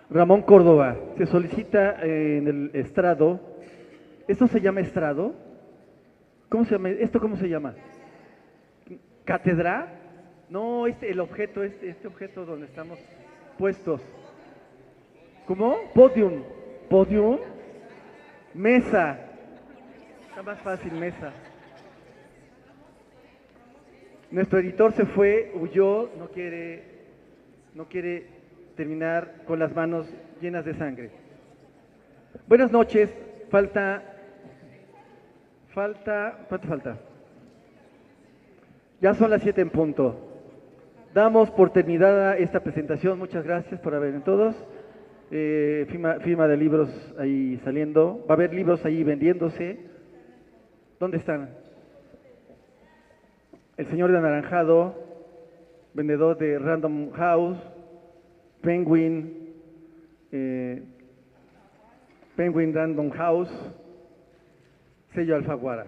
Ramón Córdoba, se solicita en el estrado. ¿Esto se llama estrado? ¿Cómo se llama? ¿Esto cómo se llama? ¿Cátedra? No, el objeto, este objeto donde estamos puestos. ¿Cómo? Podium. Podium. Mesa. Está más fácil, mesa. Nuestro editor se fue, huyó, no quiere terminar con las manos llenas de sangre. Buenas noches, ¿cuánto falta? Ya son las 7 en punto. Damos por terminada esta presentación, muchas gracias por haber venido todos. Firma de libros ahí saliendo, va a haber libros ahí vendiéndose. ¿Dónde están? El señor de anaranjado, vendedor de Random House, Penguin Random House, sello Alfaguara.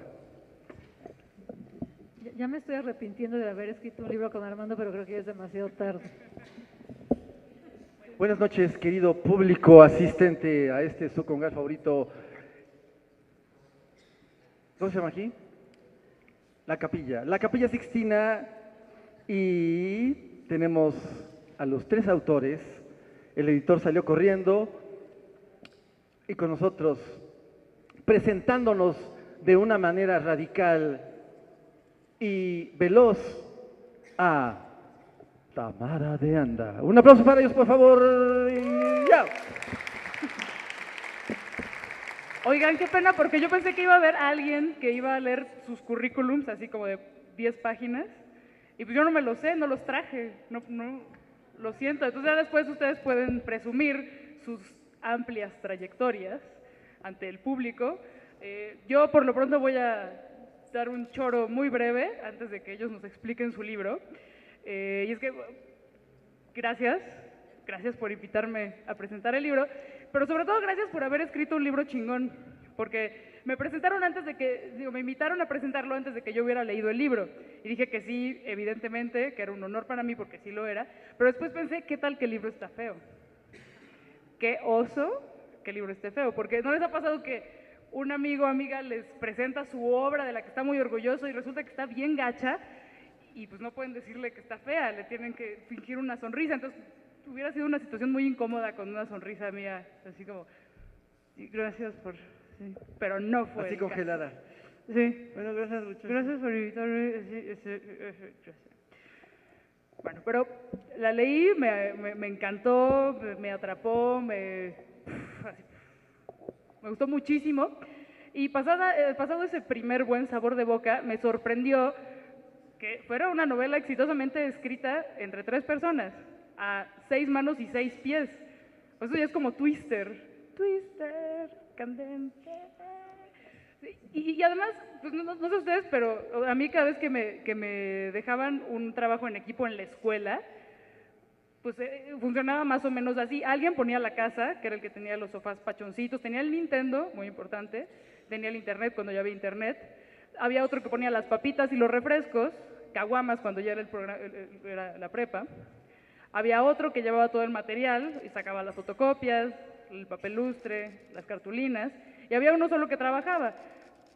Ya me estoy arrepintiendo de haber escrito un libro con Armando, pero creo que ya es demasiado tarde. Buenas noches, querido público asistente a este su congreso favorito. ¿Cómo se llama aquí? La Capilla Sixtina, y tenemos a los 3 autores. El editor salió corriendo y con nosotros, presentándonos de una manera radical y veloz a Tamara de Anda. Un aplauso para ellos, por favor. Y ya. Oigan, qué pena, porque yo pensé que iba a haber alguien que iba a leer sus currículums, así como de 10 páginas, y pues yo no me los sé, no los traje, no, lo siento. Entonces ya después ustedes pueden presumir sus amplias trayectorias ante el público. Yo por lo pronto voy a dar un choro muy breve antes de que ellos nos expliquen su libro. Y es que, gracias por invitarme a presentar el libro, pero sobre todo gracias por haber escrito un libro chingón, porque me invitaron a presentarlo antes de que yo hubiera leído el libro, y dije que sí, evidentemente, que era un honor para mí porque sí lo era, pero después pensé, ¿qué tal que el libro está feo? Qué oso que el libro esté feo, porque ¿no les ha pasado que un amigo o amiga les presenta su obra de la que está muy orgulloso y resulta que está bien gacha, y pues no pueden decirle que está fea, le tienen que fingir una sonrisa? Entonces hubiera sido una situación muy incómoda con una sonrisa mía, así como, gracias por... Sí, pero no fue Así el congelada. caso. Sí. Bueno, gracias, muchachos. Gracias por invitarme. Gracias. Bueno, pero la leí, me encantó, me atrapó, me gustó muchísimo. Y pasado ese primer buen sabor de boca, me sorprendió que fuera una novela exitosamente escrita entre 3 personas, a 6 manos y 6 pies. Eso ya es como Twister, candente. Y además, pues no sé ustedes, pero a mí cada vez que me dejaban un trabajo en equipo en la escuela, pues funcionaba más o menos así. Alguien ponía la casa, que era el que tenía los sofás pachoncitos, tenía el Nintendo, muy importante, tenía el internet cuando ya había internet, había otro que ponía las papitas y los refrescos, caguamas cuando ya era era la prepa, había otro que llevaba todo el material y sacaba las fotocopias, el papel lustre, las cartulinas, y había uno solo que trabajaba.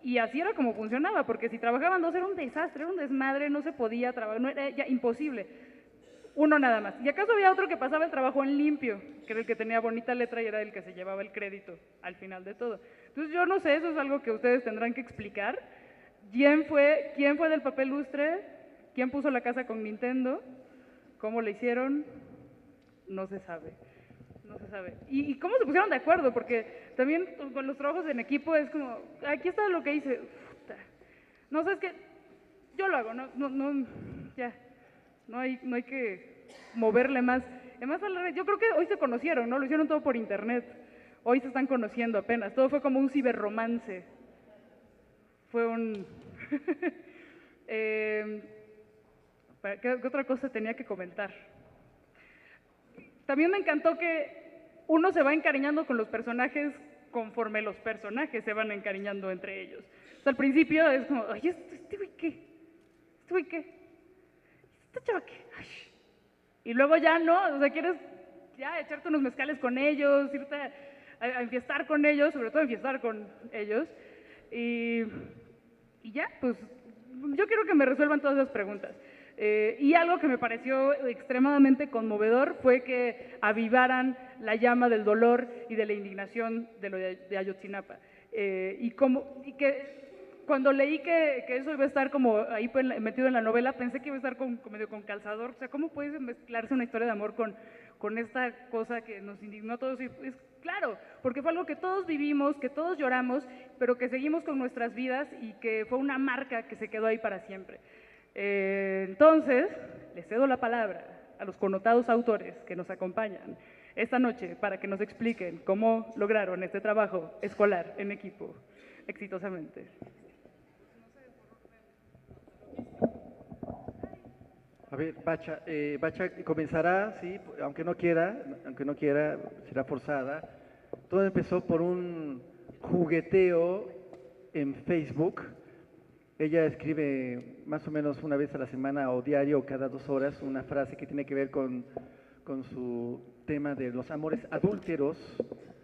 Y así era como funcionaba, porque si trabajaban 2 era un desastre, era un desmadre, no se podía trabajar, no, era ya imposible. Uno nada más. Y acaso había otro que pasaba el trabajo en limpio, que era el que tenía bonita letra y era el que se llevaba el crédito al final de todo. Entonces yo no sé, eso es algo que ustedes tendrán que explicar. ¿Quién fue del papel lustre? ¿Quién puso la casa con Nintendo? ¿Cómo le hicieron? No se sabe. No se sabe. ¿Y cómo se pusieron de acuerdo? Porque también con los trabajos en equipo es como, aquí está lo que hice. No sé, es que yo lo hago, ya. No hay que moverle más. Además, yo creo que hoy se conocieron, ¿no? Lo hicieron todo por internet. Hoy se están conociendo apenas. Todo fue como un ciberromance. Fue un... ¿Qué otra cosa tenía que comentar? También me encantó que uno se va encariñando con los personajes conforme los personajes se van encariñando entre ellos. O sea, al principio es como, ay, ¿este güey qué? ¿Este güey qué? ¿Esta chava qué? Ay. Y luego ya no, o sea, ya echarte unos mezcales con ellos, irte a enfiestar con ellos, sobre todo enfiestar con ellos. Y ya, pues yo quiero que me resuelvan todas esas preguntas. Y algo que me pareció extremadamente conmovedor fue que avivaran la llama del dolor y de la indignación de lo de Ayotzinapa. Y que cuando leí que eso iba a estar como ahí metido en la novela, pensé que iba a estar medio con calzador. O sea, ¿cómo puede mezclarse una historia de amor con esta cosa que nos indignó a todos? Y es claro, porque fue algo que todos vivimos, que todos lloramos, pero que seguimos con nuestras vidas y que fue una marca que se quedó ahí para siempre. Entonces, les cedo la palabra a los connotados autores que nos acompañan esta noche para que nos expliquen cómo lograron este trabajo escolar en equipo exitosamente. A ver, Bacha comenzará, sí, aunque no quiera, será forzada. Todo empezó por un jugueteo en Facebook. Ella escribe más o menos una vez a la semana o diario o cada 2 horas una frase que tiene que ver con su tema de los amores adúlteros,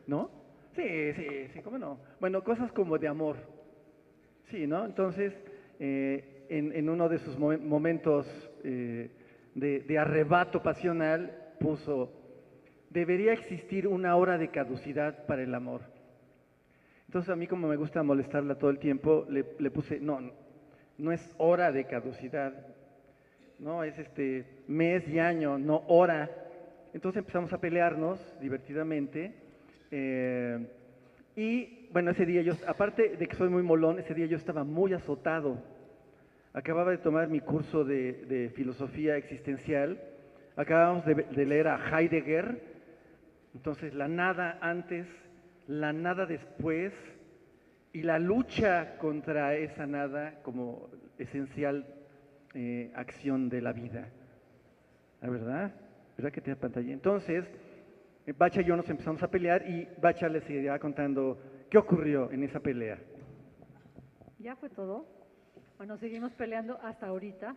¿no? Sí, ¿cómo no? Bueno, cosas como de amor, sí, ¿no? Entonces, en uno de sus momentos de arrebato pasional puso, debería existir una hora de caducidad para el amor. Entonces a mí, como me gusta molestarla todo el tiempo, le puse, no es hora de caducidad, no, es mes y año, no hora. Entonces empezamos a pelearnos divertidamente. Y bueno, ese día yo, aparte de que soy muy molón, ese día yo estaba muy azotado. Acababa de tomar mi curso de filosofía existencial, acabamos de leer a Heidegger, entonces la nada antes, la nada después y la lucha contra esa nada como esencial acción de la vida. ¿La verdad? ¿Verdad que tiene pantalla? Entonces, Bacha y yo nos empezamos a pelear y Bacha le seguirá contando qué ocurrió en esa pelea. ¿Ya fue todo? Bueno, seguimos peleando hasta ahorita.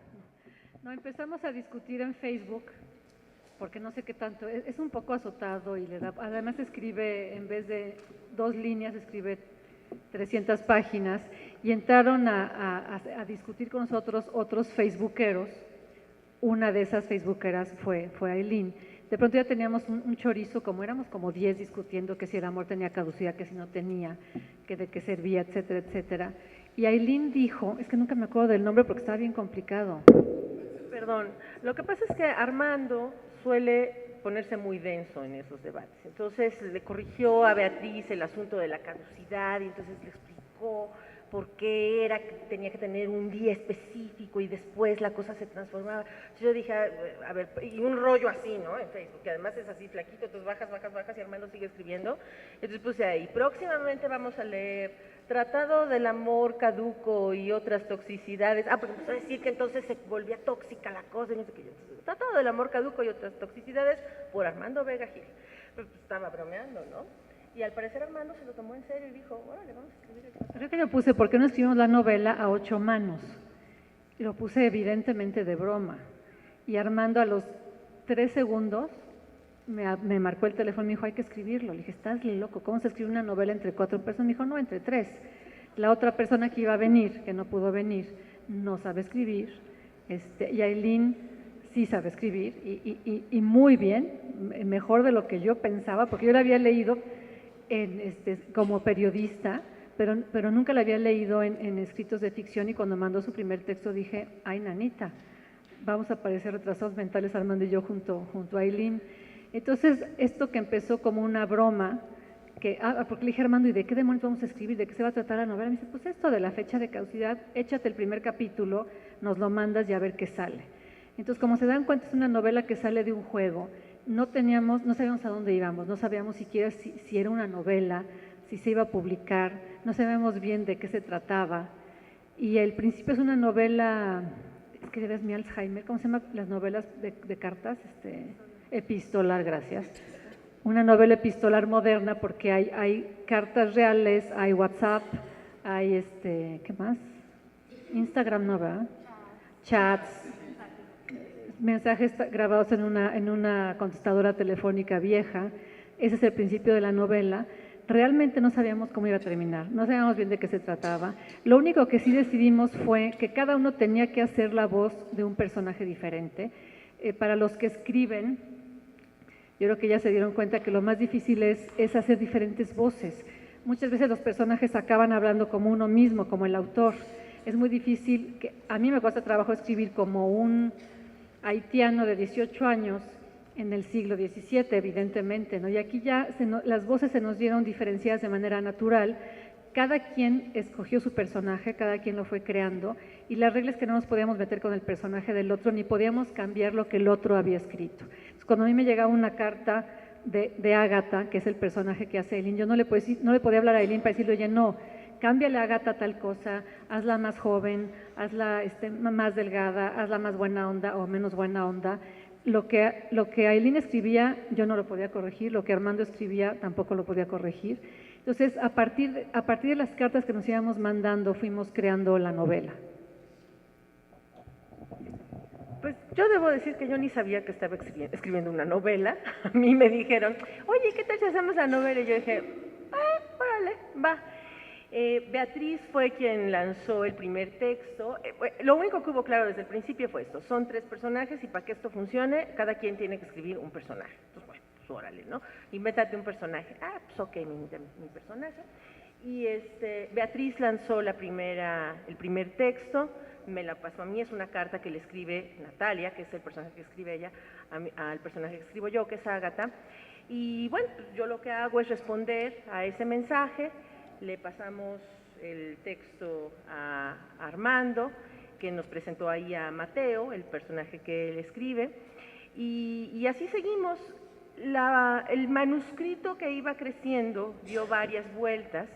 No, empezamos a discutir en Facebook, porque no sé qué tanto, es un poco azotado y además escribe, en vez de 2 líneas, escribe 300 páginas, y entraron a discutir con nosotros otros facebookeros. Una de esas facebookeras fue Aileen. De pronto ya teníamos un chorizo, como éramos como 10 discutiendo que si el amor tenía caducidad, que si no tenía, que de qué servía, etcétera, etcétera. Y Aileen dijo, es que nunca me acuerdo del nombre porque estaba bien complicado. Perdón, lo que pasa es que Armando suele ponerse muy denso en esos debates. Entonces le corrigió a Beatriz el asunto de la caducidad y entonces le explicó por qué era que tenía que tener un día específico y después la cosa se transformaba. Entonces yo dije, a ver, y un rollo así, ¿no? En Facebook, que además es así flaquito, entonces bajas y Armando sigue escribiendo. Entonces puse ahí, próximamente vamos a leer Tratado del amor caduco y otras toxicidades. Porque empezó a decir que entonces se volvía tóxica la cosa y no sé qué. Entonces, Tratado del amor caduco y otras toxicidades por Armando Vega Gil. Pues, estaba bromeando, ¿no? Y al parecer Armando se lo tomó en serio y dijo, órale, vamos a escribir esto. Creo que yo puse, ¿por qué no escribimos la novela a 8 manos? Y lo puse evidentemente de broma. Y Armando a los 3 segundos me marcó el teléfono y me dijo, hay que escribirlo. Le dije, estás loco, ¿cómo se escribe una novela entre 4 personas? Me dijo, no, entre 3. La otra persona que iba a venir, que no pudo venir, no sabe escribir. Y Aileen sí sabe escribir y muy bien, mejor de lo que yo pensaba, porque yo la había leído como periodista, pero nunca la había leído en escritos de ficción, y cuando mandó su primer texto dije, ay, nanita, vamos a parecer retrasados mentales Armando y yo junto a Aileen. Entonces, esto que empezó como una broma, porque le dije a Armando, ¿y de qué demonios vamos a escribir? ¿De qué se va a tratar la novela? Me dice, pues esto de la fecha de caducidad, échate el primer capítulo, nos lo mandas y a ver qué sale. Entonces, como se dan cuenta, es una novela que sale de un juego. No sabíamos a dónde íbamos, no sabíamos siquiera si era una novela, si se iba a publicar, no sabíamos bien de qué se trataba. Y el principio es una novela, es que eres mi Alzheimer, ¿cómo se llaman las novelas de cartas? Epistolar, gracias. Una novela epistolar moderna porque hay cartas reales, hay WhatsApp, hay ¿qué más? Instagram, ¿no, verdad? Chats. mensajes grabados en una contestadora telefónica vieja. Ese es el principio de la novela. Realmente no sabíamos cómo iba a terminar, no sabíamos bien de qué se trataba. Lo único que sí decidimos fue que cada uno tenía que hacer la voz de un personaje diferente. Para los que escriben, yo creo que ya se dieron cuenta que lo más difícil es hacer diferentes voces. Muchas veces los personajes acaban hablando como uno mismo, como el autor. Es muy difícil, a mí me cuesta trabajo escribir como un haitiano de 18 años en el siglo XVII, evidentemente, ¿no? Y aquí ya las voces se nos dieron diferenciadas de manera natural. Cada quien escogió su personaje, cada quien lo fue creando, y la regla es que no nos podíamos meter con el personaje del otro, ni podíamos cambiar lo que el otro había escrito. Entonces, cuando a mí me llegaba una carta de Ágata, que es el personaje que hace Eileen, yo no le podía hablar a Eileen para decirle, oye, no, cámbiale a Ágata tal cosa, hazla más joven, hazla más delgada, hazla más buena onda o menos buena onda. Lo que Eileen escribía yo no lo podía corregir, lo que Armando escribía tampoco lo podía corregir. Entonces, a partir de las cartas que nos íbamos mandando, fuimos creando la novela. Pues yo debo decir que yo ni sabía que estaba escribiendo una novela. A mí me dijeron, oye, ¿qué tal si hacemos la novela? Y yo dije, órale, va. Beatriz fue quien lanzó el primer texto. Lo único que hubo claro desde el principio fue esto, son 3 personajes y para que esto funcione, cada quien tiene que escribir un personaje. Entonces, bueno, pues órale, ¿no? Invéntate un personaje. Pues ok, mi personaje. Y Beatriz lanzó el primer texto, me la pasó a mí, es una carta que le escribe Natalia, que es el personaje que escribe ella, al personaje que escribo yo, que es Ágata. Y bueno, pues yo lo que hago es responder a ese mensaje. Le pasamos el texto a Armando, que nos presentó ahí a Mateo, el personaje que él escribe, y así seguimos. El manuscrito que iba creciendo dio varias vueltas.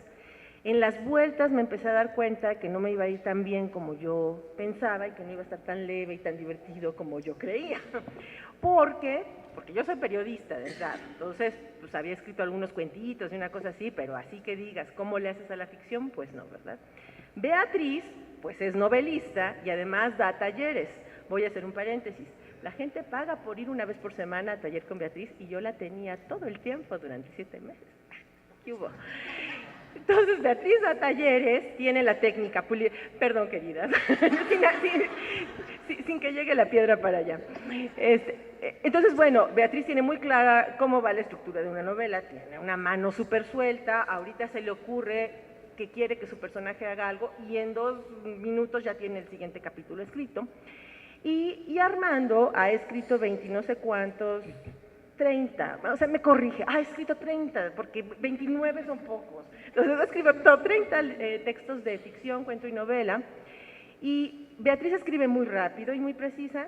En las vueltas me empecé a dar cuenta que no me iba a ir tan bien como yo pensaba y que no iba a estar tan leve y tan divertido como yo creía. Porque yo soy periodista de verdad, entonces pues había escrito algunos cuentitos y una cosa así, pero así que digas, ¿cómo le haces a la ficción? Pues no, ¿verdad? Beatriz, pues es novelista y además da talleres. Voy a hacer un paréntesis. La gente paga por ir una vez por semana a taller con Beatriz y yo la tenía todo el tiempo durante 7 meses. ¿Qué hubo? Entonces, Beatriz da talleres, tiene la técnica, perdón, queridas, sin que llegue la piedra para allá. Entonces, bueno, Beatriz tiene muy clara cómo va la estructura de una novela, tiene una mano súper suelta, ahorita se le ocurre que quiere que su personaje haga algo y en 2 minutos ya tiene el siguiente capítulo escrito. Y Armando ha escrito 20 no sé cuántos, 30, o sea, me corrige, ha escrito 30, porque 29 son pocos. Entonces, escribo 30 textos de ficción, cuento y novela, y Beatriz escribe muy rápido y muy precisa,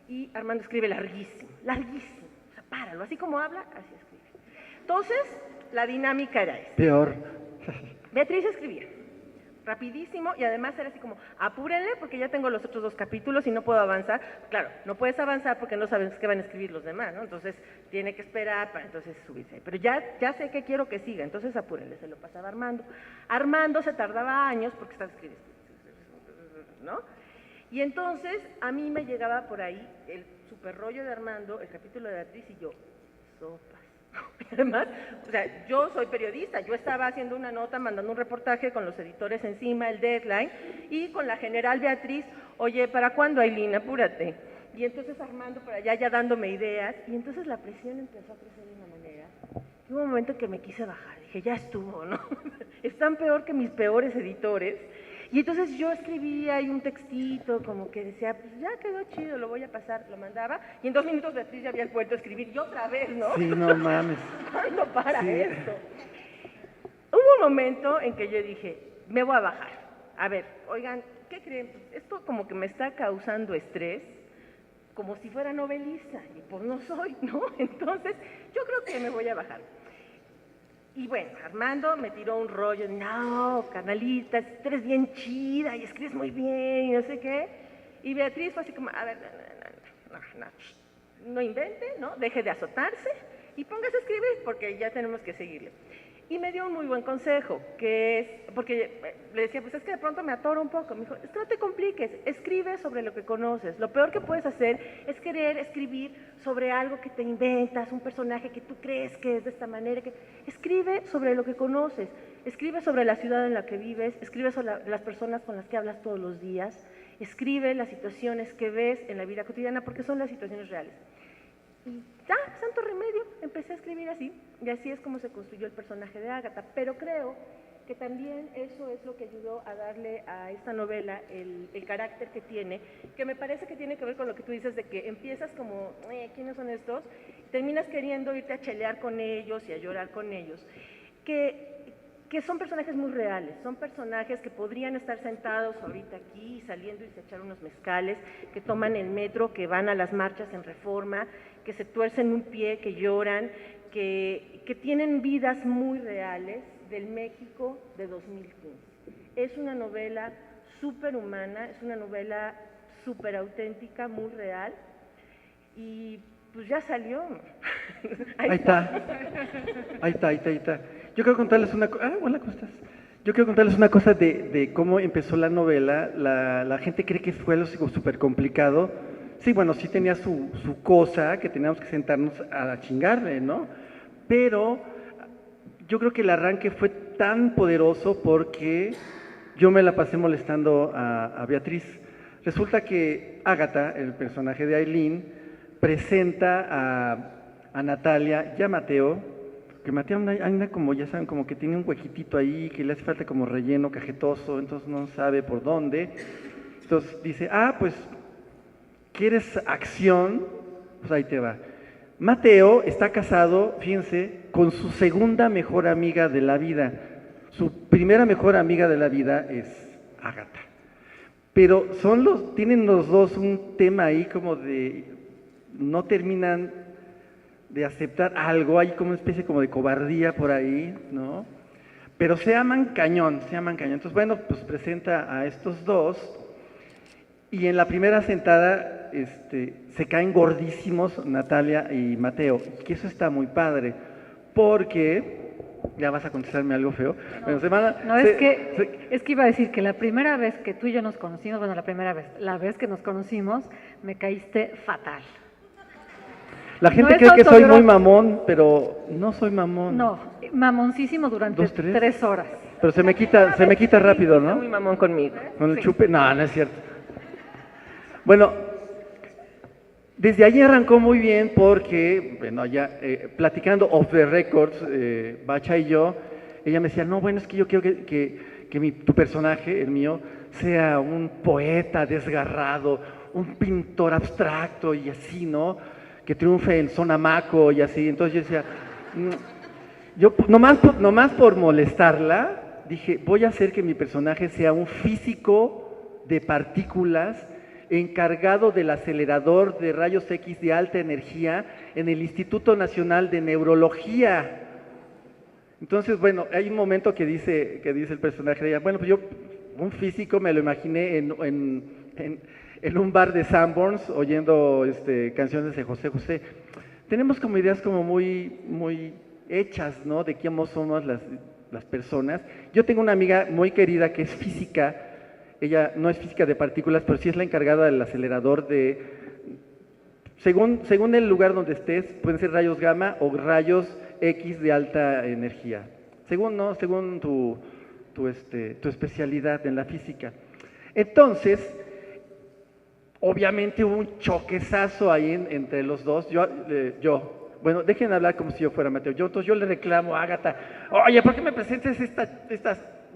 y Armando escribe larguísimo, larguísimo, o sea, páralo, así como habla, así escribe. Entonces, la dinámica era esta. Peor. Beatriz escribía rapidísimo y además era así como, apúrenle porque ya tengo los otros 2 capítulos y no puedo avanzar. Claro, no puedes avanzar porque no sabes qué van a escribir los demás, ¿no? Entonces tiene que esperar para entonces subirse. Pero ya sé que quiero que siga, entonces apúrenle, se lo pasaba a Armando. Armando se tardaba años porque estaba escribiendo, ¿no? Y entonces a mí me llegaba por ahí el super rollo de Armando, el capítulo de Beatriz y yo, sopas. Además, o sea, yo soy periodista, yo estaba haciendo una nota, mandando un reportaje con los editores encima, el deadline, y con la general Beatriz, oye, ¿para cuándo, Aileen? Apúrate. Y entonces Armando por allá ya dándome ideas, y entonces la presión empezó a crecer de una manera. Y hubo un momento que me quise bajar, dije, ya estuvo, ¿no? Están peor que mis peores editores. Y entonces yo escribía ahí un textito como que decía, pues ya quedó chido, lo voy a pasar, lo mandaba, y en 2 minutos Beatriz ya había vuelto a escribir, y otra vez, ¿no? Sí, no mames. ¿Cuándo para Sí. esto? Hubo un momento en que yo dije, me voy a bajar. A ver, oigan, ¿qué creen? Esto como que me está causando estrés, como si fuera novelista, y pues no soy, ¿no? Entonces, yo creo que me voy a bajar. Y bueno, Armando me tiró un rollo, no, carnalita, tú eres bien chida y escribes muy bien y no sé qué. Y Beatriz fue así como, a ver, no invente, ¿no? Deje de azotarse y póngase a escribir porque ya tenemos que seguirle. Y me dio un muy buen consejo, que es, porque le decía, pues es que de pronto me atoro un poco. Me dijo, es que no te compliques, escribe sobre lo que conoces. Lo peor que puedes hacer es querer escribir sobre algo que te inventas, un personaje que tú crees que es de esta manera. Escribe sobre lo que conoces, escribe sobre la ciudad en la que vives, escribe sobre las personas con las que hablas todos los días, escribe las situaciones que ves en la vida cotidiana, porque son las situaciones reales. Y ya, santo remedio, empecé a escribir así, y así es como se construyó el personaje de Ágata. Pero creo que también eso es lo que ayudó a darle a esta novela el carácter que tiene, que me parece que tiene que ver con lo que tú dices de que empiezas como, ¿quiénes son estos? Y terminas queriendo irte a chelear con ellos y a llorar con ellos. Que son personajes muy reales, son personajes que podrían estar sentados ahorita aquí, saliendo y se echar unos mezcales, que toman el metro, que van a las marchas en Reforma, que se tuercen un pie, que lloran, que tienen vidas muy reales del México de 2015. Es una novela súper humana, es una novela súper auténtica, muy real, y pues ya salió. Ahí está. Ahí está. Yo quiero contarles una cosa. Hola, ¿cómo estás? Yo quiero contarles una cosa de cómo empezó la novela. La gente cree que fue algo súper complicado. Sí, bueno, sí tenía su cosa, que teníamos que sentarnos a chingarle, ¿no? Pero yo creo que el arranque fue tan poderoso porque yo me la pasé molestando a Beatriz. Resulta que Ágata, el personaje de Ailín, presenta a Natalia y a Mateo, que Mateo anda como, ya saben, como que tiene un huequitito ahí, que le hace falta como relleno cajetoso, entonces no sabe por dónde. Entonces dice, pues, ¿quieres acción? Pues ahí te va. Mateo está casado, fíjense, con su segunda mejor amiga de la vida. Su primera mejor amiga de la vida es Ágata. Pero tienen los dos un tema ahí como de, no terminan de aceptar algo, hay como una especie como de cobardía por ahí, ¿no? Pero se aman cañón. Entonces, bueno, pues presenta a estos dos y en la primera sentada se caen gordísimos Natalia y Mateo, que eso está muy padre, porque, ya vas a contestarme algo feo. No, bueno, es que iba a decir que la primera vez que tú y yo nos conocimos, bueno, la vez que nos conocimos, me caíste fatal. La gente cree que soy muy mamón, pero no soy mamón. No, mamoncísimo durante 3 horas. Pero se me quita rápido, ¿no? Muy mamón conmigo. Con el chupe, no es cierto. Bueno, desde allí arrancó muy bien porque, bueno, ya platicando off the records, Bacha y yo, ella me decía, no, bueno, es que yo quiero que tu personaje, el mío, sea un poeta desgarrado, un pintor abstracto y así, ¿no? Que triunfe en Sonamaco y así. Entonces yo decía, yo nomás por molestarla, dije, voy a hacer que mi personaje sea un físico de partículas encargado del acelerador de rayos X de alta energía en el Instituto Nacional de Neurología. Entonces, bueno, hay un momento que dice el personaje de ella, bueno, pues yo, un físico, me lo imaginé en un bar de Sanborns oyendo canciones de José José. Tenemos como ideas como muy, muy hechas, ¿no? De cómo somos las personas. Yo tengo una amiga muy querida que es física. Ella no es física de partículas, pero sí es la encargada del acelerador de, según el lugar donde estés, pueden ser rayos gamma o rayos X de alta energía, según tu especialidad en la física. Entonces, obviamente hubo un choquezazo ahí entre los dos. Bueno, dejen hablar como si yo fuera Mateo. Entonces yo le reclamo a Ágata, oye, ¿por qué me presentas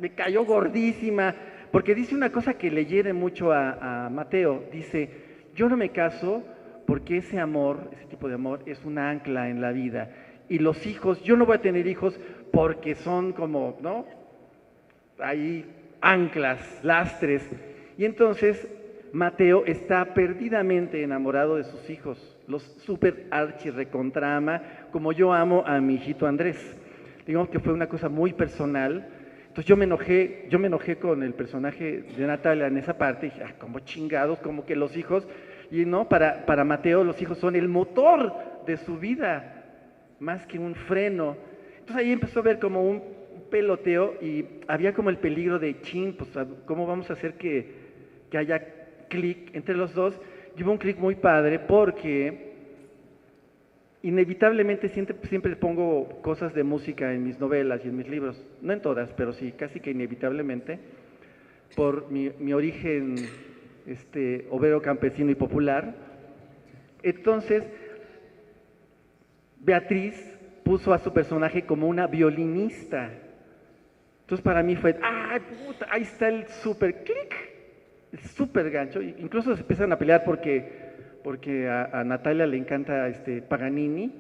me cayó gordísima? Porque dice una cosa que le hiere mucho a Mateo. Dice, yo no me caso porque ese tipo de amor es un ancla en la vida. Y los hijos, yo no voy a tener hijos porque son como, ¿no? Ahí anclas, lastres. Y entonces Mateo está perdidamente enamorado de sus hijos. Los super archi recontra ama, como yo amo a mi hijito Andrés. Digamos que fue una cosa muy personal. Entonces yo me enojé con el personaje de Natalia en esa parte, y dije, como chingados, como que los hijos, y no, para Mateo los hijos son el motor de su vida, más que un freno. Entonces ahí empezó a ver como un peloteo y había como el peligro de, chin, pues ¿cómo vamos a hacer que haya clic entre los dos? Y hubo un clic muy padre porque inevitablemente siempre pongo cosas de música en mis novelas y en mis libros, no en todas, pero sí, casi que inevitablemente, por mi origen obrero, campesino y popular. Entonces, Beatriz puso a su personaje como una violinista. Entonces para mí fue, ¡ay, puta! Ahí está el super clic, el super gancho. Incluso se empiezan a pelear porque a Natalia le encanta Paganini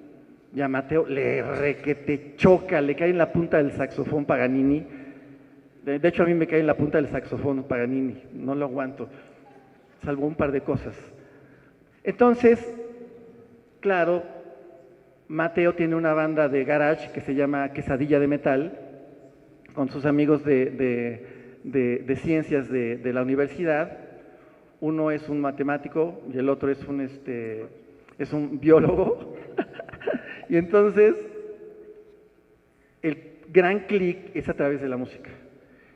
y a Mateo le requete choca, le cae en la punta del saxofón Paganini. De hecho a mí me cae en la punta del saxofón Paganini, no lo aguanto, salvo un par de cosas. Entonces, claro, Mateo tiene una banda de garage que se llama Quesadilla de Metal, con sus amigos de ciencias de la universidad. Uno es un matemático y el otro es un biólogo. Y entonces, el gran clic es a través de la música.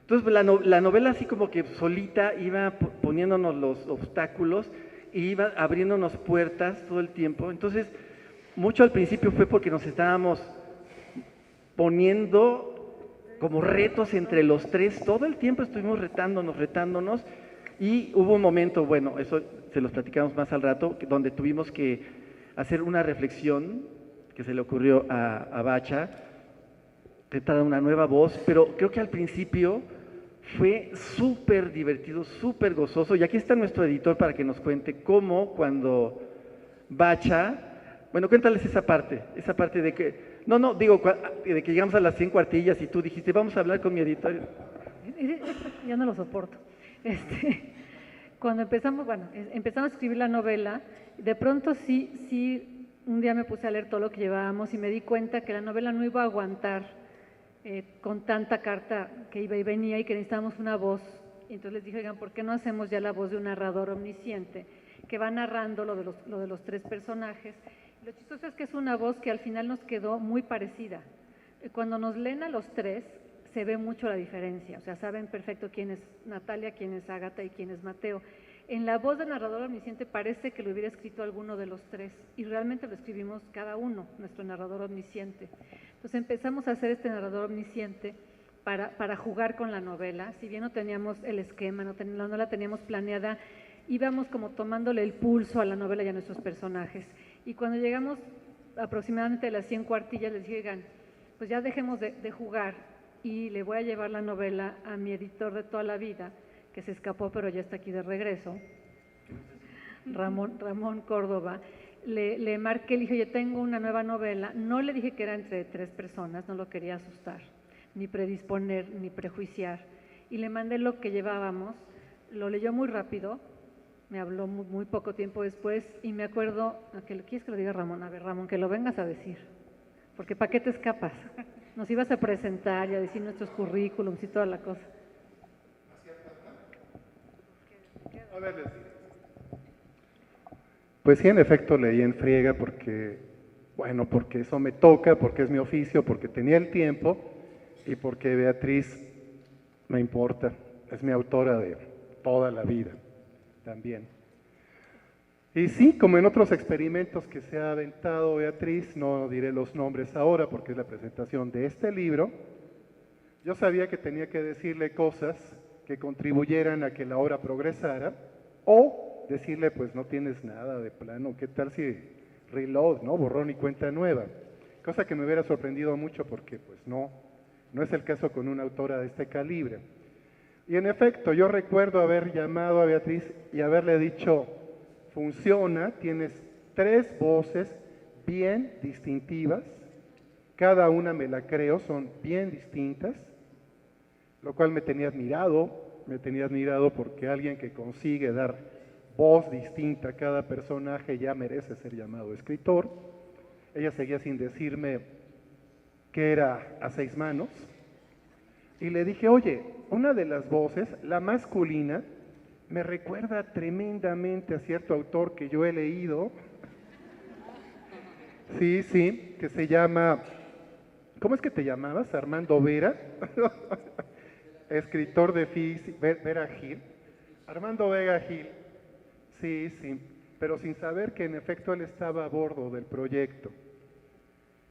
Entonces, la novela así como que solita iba poniéndonos los obstáculos e iba abriéndonos puertas todo el tiempo. Entonces, mucho al principio fue porque nos estábamos poniendo como retos entre los tres, todo el tiempo estuvimos retándonos, y hubo un momento, bueno, eso se los platicamos más al rato, donde tuvimos que hacer una reflexión que se le ocurrió a Bacha, tratar una nueva voz, pero creo que al principio fue súper divertido, súper gozoso, y aquí está nuestro editor para que nos cuente cómo cuando Bacha, bueno, cuéntales esa parte de que, de que llegamos a las 100 cuartillas y tú dijiste, vamos a hablar con mi editor. Ya no lo soporto. Cuando empezamos a escribir la novela, de pronto sí, un día me puse a leer todo lo que llevábamos y me di cuenta que la novela no iba a aguantar con tanta carta que iba y venía y que necesitábamos una voz. Y entonces les dije, oigan, ¿por qué no hacemos ya la voz de un narrador omnisciente que va narrando lo de los tres personajes? Lo chistoso es que es una voz que al final nos quedó muy parecida. Cuando nos leen a los tres, se ve mucho la diferencia. O sea, saben perfecto quién es Natalia, quién es Ágata y quién es Mateo. En la voz del narrador omnisciente parece que lo hubiera escrito alguno de los tres y realmente lo escribimos cada uno, nuestro narrador omnisciente. Entonces empezamos a hacer este narrador omnisciente para jugar con la novela. Si bien no teníamos el esquema, no la teníamos planeada, íbamos como tomándole el pulso a la novela y a nuestros personajes. Y cuando llegamos aproximadamente a las 100 cuartillas, les dije, oigan, pues ya dejemos de jugar y le voy a llevar la novela a mi editor de toda la vida, que se escapó pero ya está aquí de regreso, Ramón Córdoba. Le marqué, le dije, oye, tengo una nueva novela. No le dije que era entre tres personas, no lo quería asustar, ni predisponer, ni prejuiciar. Y le mandé lo que llevábamos, lo leyó muy rápido, me habló muy poco tiempo después y me acuerdo, ¿quieres que lo diga Ramón? A ver, Ramón, que lo vengas a decir, porque ¿para qué te escapas? Nos ibas a presentar y a decir nuestros currículums y toda la cosa. A ver, pues sí, en efecto leí en friega porque eso me toca, porque es mi oficio, porque tenía el tiempo y porque Beatriz me importa, es mi autora de toda la vida también. Y sí, como en otros experimentos que se ha aventado Beatriz, no diré los nombres ahora porque es la presentación de este libro, yo sabía que tenía que decirle cosas que contribuyeran a que la obra progresara, o decirle, pues no tienes nada de plano, ¿qué tal si reload, ¿no? Borrón y cuenta nueva? Cosa que me hubiera sorprendido mucho porque pues no es el caso con una autora de este calibre. Y en efecto, yo recuerdo haber llamado a Beatriz y haberle dicho, funciona, tienes tres voces bien distintivas, cada una me la creo, son bien distintas, lo cual me tenía admirado porque alguien que consigue dar voz distinta a cada personaje ya merece ser llamado escritor. Ella seguía sin decirme que era a 6 manos, y le dije, oye, una de las voces, la masculina, me recuerda tremendamente a cierto autor que yo he leído, sí, que se llama, ¿cómo es que te llamabas? Armando Vera, escritor de física, Vera Gil. Armando Vega Gil, sí, sí, pero sin saber que en efecto él estaba a bordo del proyecto.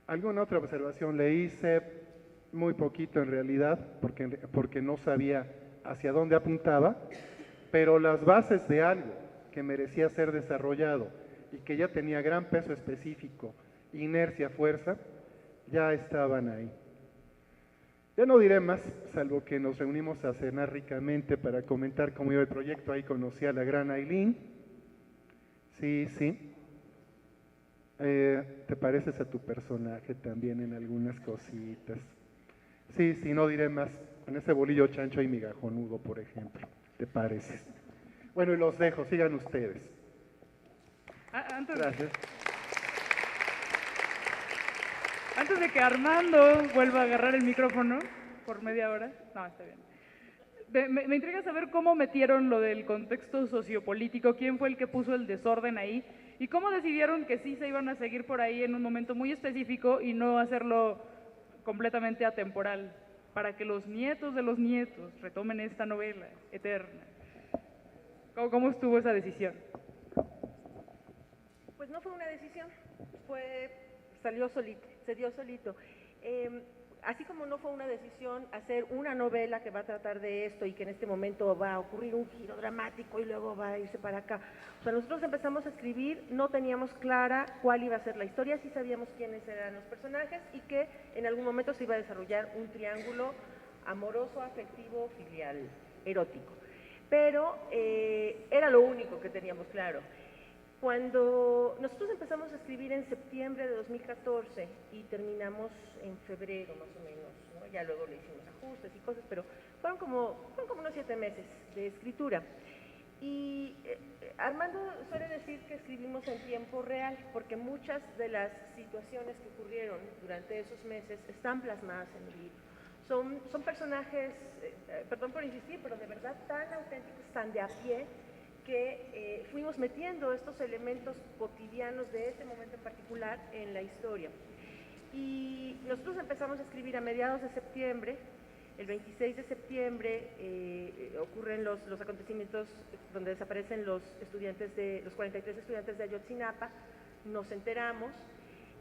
¿Alguna otra observación le hice? Muy poquito en realidad, porque no sabía hacia dónde apuntaba, pero las bases de algo que merecía ser desarrollado y que ya tenía gran peso específico, inercia, fuerza, ya estaban ahí. Ya no diré más, salvo que nos reunimos a cenar ricamente para comentar cómo iba el proyecto. Ahí conocí a la gran Aileen. Sí, sí. Te pareces a tu personaje también en algunas cositas. Sí, sí, no diré más. Con ese bolillo chancho y migajonudo, por ejemplo. ¿Te pareces? Bueno, y los dejo, sigan ustedes. Gracias. Antes de que Armando vuelva a agarrar el micrófono por media hora. No, está bien. Me intriga saber cómo metieron lo del contexto sociopolítico, quién fue el que puso el desorden ahí y cómo decidieron que sí se iban a seguir por ahí en un momento muy específico y no hacerlo completamente atemporal, para que los nietos de los nietos retomen esta novela eterna. ¿Cómo estuvo esa decisión? Pues no fue una decisión, salió solito, se dio solito. Así como no fue una decisión hacer una novela que va a tratar de esto y que en este momento va a ocurrir un giro dramático y luego va a irse para acá. O sea, nosotros empezamos a escribir, no teníamos clara cuál iba a ser la historia, sí sabíamos quiénes eran los personajes y que en algún momento se iba a desarrollar un triángulo amoroso, afectivo, filial, erótico. Pero era lo único que teníamos claro. Cuando nosotros empezamos a escribir en septiembre de 2014 y terminamos en febrero más o menos, ¿no? Ya luego le hicimos ajustes y cosas, pero fueron como unos 7 meses de escritura. Y Armando suele decir que escribimos en tiempo real, porque muchas de las situaciones que ocurrieron durante esos meses están plasmadas en el libro. Son personajes, perdón por insistir, pero de verdad tan auténticos, tan de a pie, que fuimos metiendo estos elementos cotidianos de ese momento en particular en la historia. Y nosotros empezamos a escribir a mediados de septiembre. El 26 de septiembre ocurren los acontecimientos donde desaparecen los 43 estudiantes de Ayotzinapa. Nos enteramos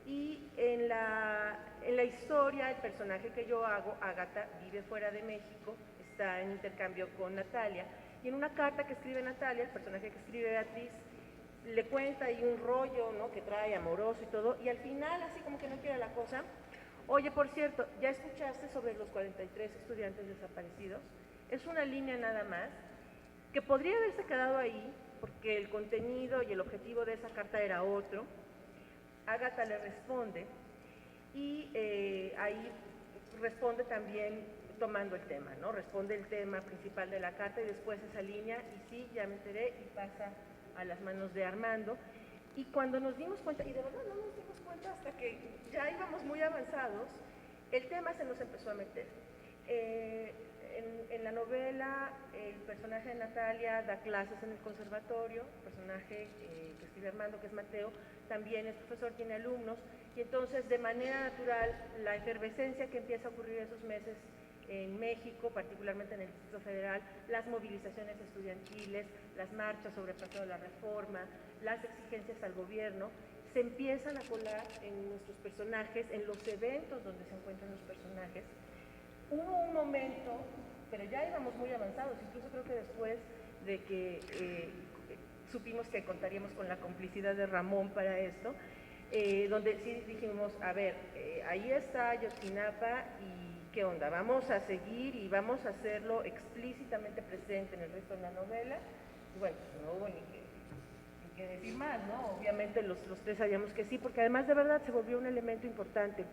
y en la historia el personaje que yo hago, Ágata, vive fuera de México, está en intercambio con Natalia. Y en una carta que escribe Natalia, el personaje que escribe Beatriz, le cuenta ahí un rollo, ¿no?, que trae amoroso y todo, y al final, así como que no quiere la cosa, oye, por cierto, ¿ya escuchaste sobre los 43 estudiantes desaparecidos? Es una línea nada más, que podría haberse quedado ahí, porque el contenido y el objetivo de esa carta era otro. Ágata le responde, y ahí responde también tomando el tema, ¿no? Responde el tema principal de la carta y después esa línea, y sí, ya me enteré, y pasa a las manos de Armando. Y cuando nos dimos cuenta, y de verdad no nos dimos cuenta hasta que ya íbamos muy avanzados, el tema se nos empezó a meter. En la novela, el personaje de Natalia da clases en el conservatorio, el personaje que escribe Armando, que es Mateo, también es profesor, tiene alumnos, y entonces de manera natural la efervescencia que empieza a ocurrir esos meses en México, particularmente en el Distrito Federal, las movilizaciones estudiantiles, las marchas sobre el paso de la reforma, las exigencias al gobierno, se empiezan a colar en nuestros personajes, en los eventos donde se encuentran los personajes. Hubo un momento, pero ya íbamos muy avanzados, incluso creo que después de que supimos que contaríamos con la complicidad de Ramón para esto, donde sí dijimos, a ver, ahí está Ayotzinapa y ¿qué onda? Vamos a seguir y vamos a hacerlo explícitamente presente en el resto de la novela. Y bueno, no hubo ni que decir más, ¿no? Obviamente los tres sabíamos que sí, porque además de verdad se volvió un elemento importante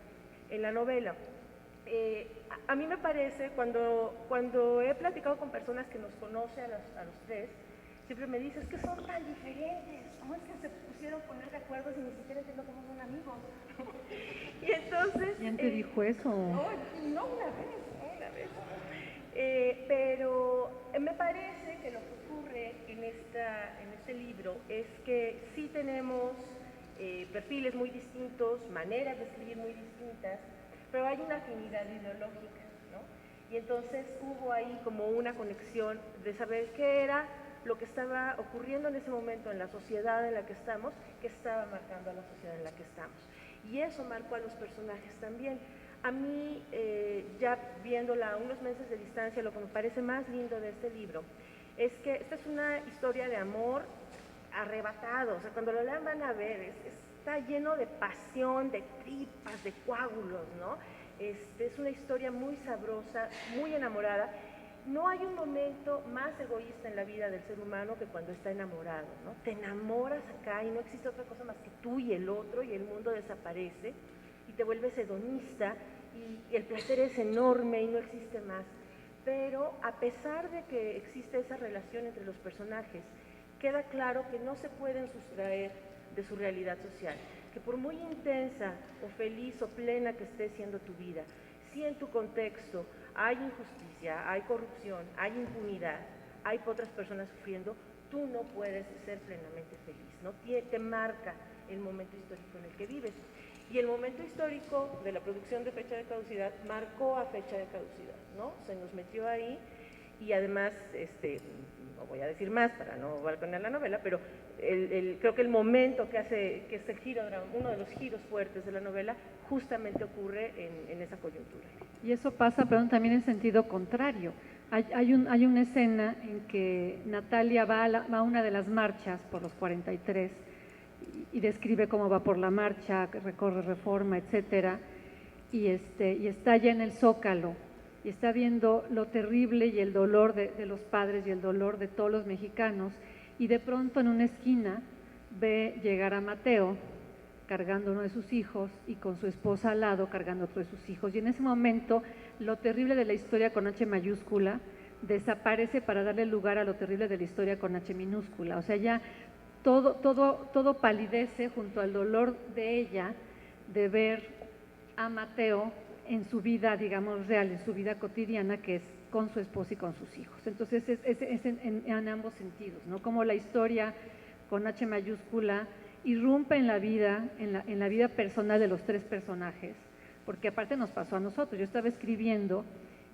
en la novela. A mí me parece, cuando he platicado con personas que nos conocen a los tres, siempre me dicen, es que son tan diferentes, ¿cómo es que se pusieron a poner de acuerdo si ni siquiera entiendo cómo son amigos? Y entonces... ¿Quién te dijo eso? No una vez. Pero me parece que lo que ocurre en este libro es que sí tenemos perfiles muy distintos, maneras de escribir muy distintas, pero hay una afinidad ideológica, ¿no? Y entonces hubo ahí como una conexión de saber qué era lo que estaba ocurriendo en ese momento en la sociedad en la que estamos, que estaba marcando a la sociedad en la que estamos. Y eso marcó a los personajes también. A mí, ya viéndola a unos meses de distancia, lo que me parece más lindo de este libro es que esta es una historia de amor arrebatado. O sea, cuando lo lean van a ver, está lleno de pasión, de tripas, de coágulos, ¿no? Es una historia muy sabrosa, muy enamorada. No hay un momento más egoísta en la vida del ser humano que cuando está enamorado, ¿no? Te enamoras acá y no existe otra cosa más que tú y el otro, y el mundo desaparece y te vuelves hedonista y el placer es enorme y no existe más. Pero a pesar de que existe esa relación entre los personajes, queda claro que no se pueden sustraer de su realidad social, que por muy intensa o feliz o plena que esté siendo tu vida, si en tu contexto hay injusticia, hay corrupción, hay impunidad, hay otras personas sufriendo, tú no puedes ser plenamente feliz, ¿no? Te marca el momento histórico en el que vives. Y el momento histórico de la producción de Fecha de Caducidad marcó a Fecha de Caducidad, ¿no? Se nos metió ahí y además, no voy a decir más para no balconear la novela, pero creo que el momento que hace que este giro, uno de los giros fuertes de la novela, justamente ocurre en esa coyuntura. Y eso pasa, perdón, también en sentido contrario. Hay una escena en que Natalia va a una de las marchas por los 43 y describe cómo va por la marcha, recorre Reforma, etcétera, y está ya en el Zócalo y está viendo lo terrible y el dolor de los padres y el dolor de todos los mexicanos, y de pronto en una esquina ve llegar a Mateo cargando uno de sus hijos y con su esposa al lado cargando otro de sus hijos, y en ese momento lo terrible de la historia con H mayúscula desaparece para darle lugar a lo terrible de la historia con H minúscula. O sea, ya todo palidece junto al dolor de ella de ver a Mateo en su vida, digamos, real, en su vida cotidiana, que es con su esposa y con sus hijos. Entonces es en ambos sentidos, ¿no? Como la historia con H mayúscula irrumpe en la vida personal de los tres personajes, porque aparte nos pasó a nosotros. Yo estaba escribiendo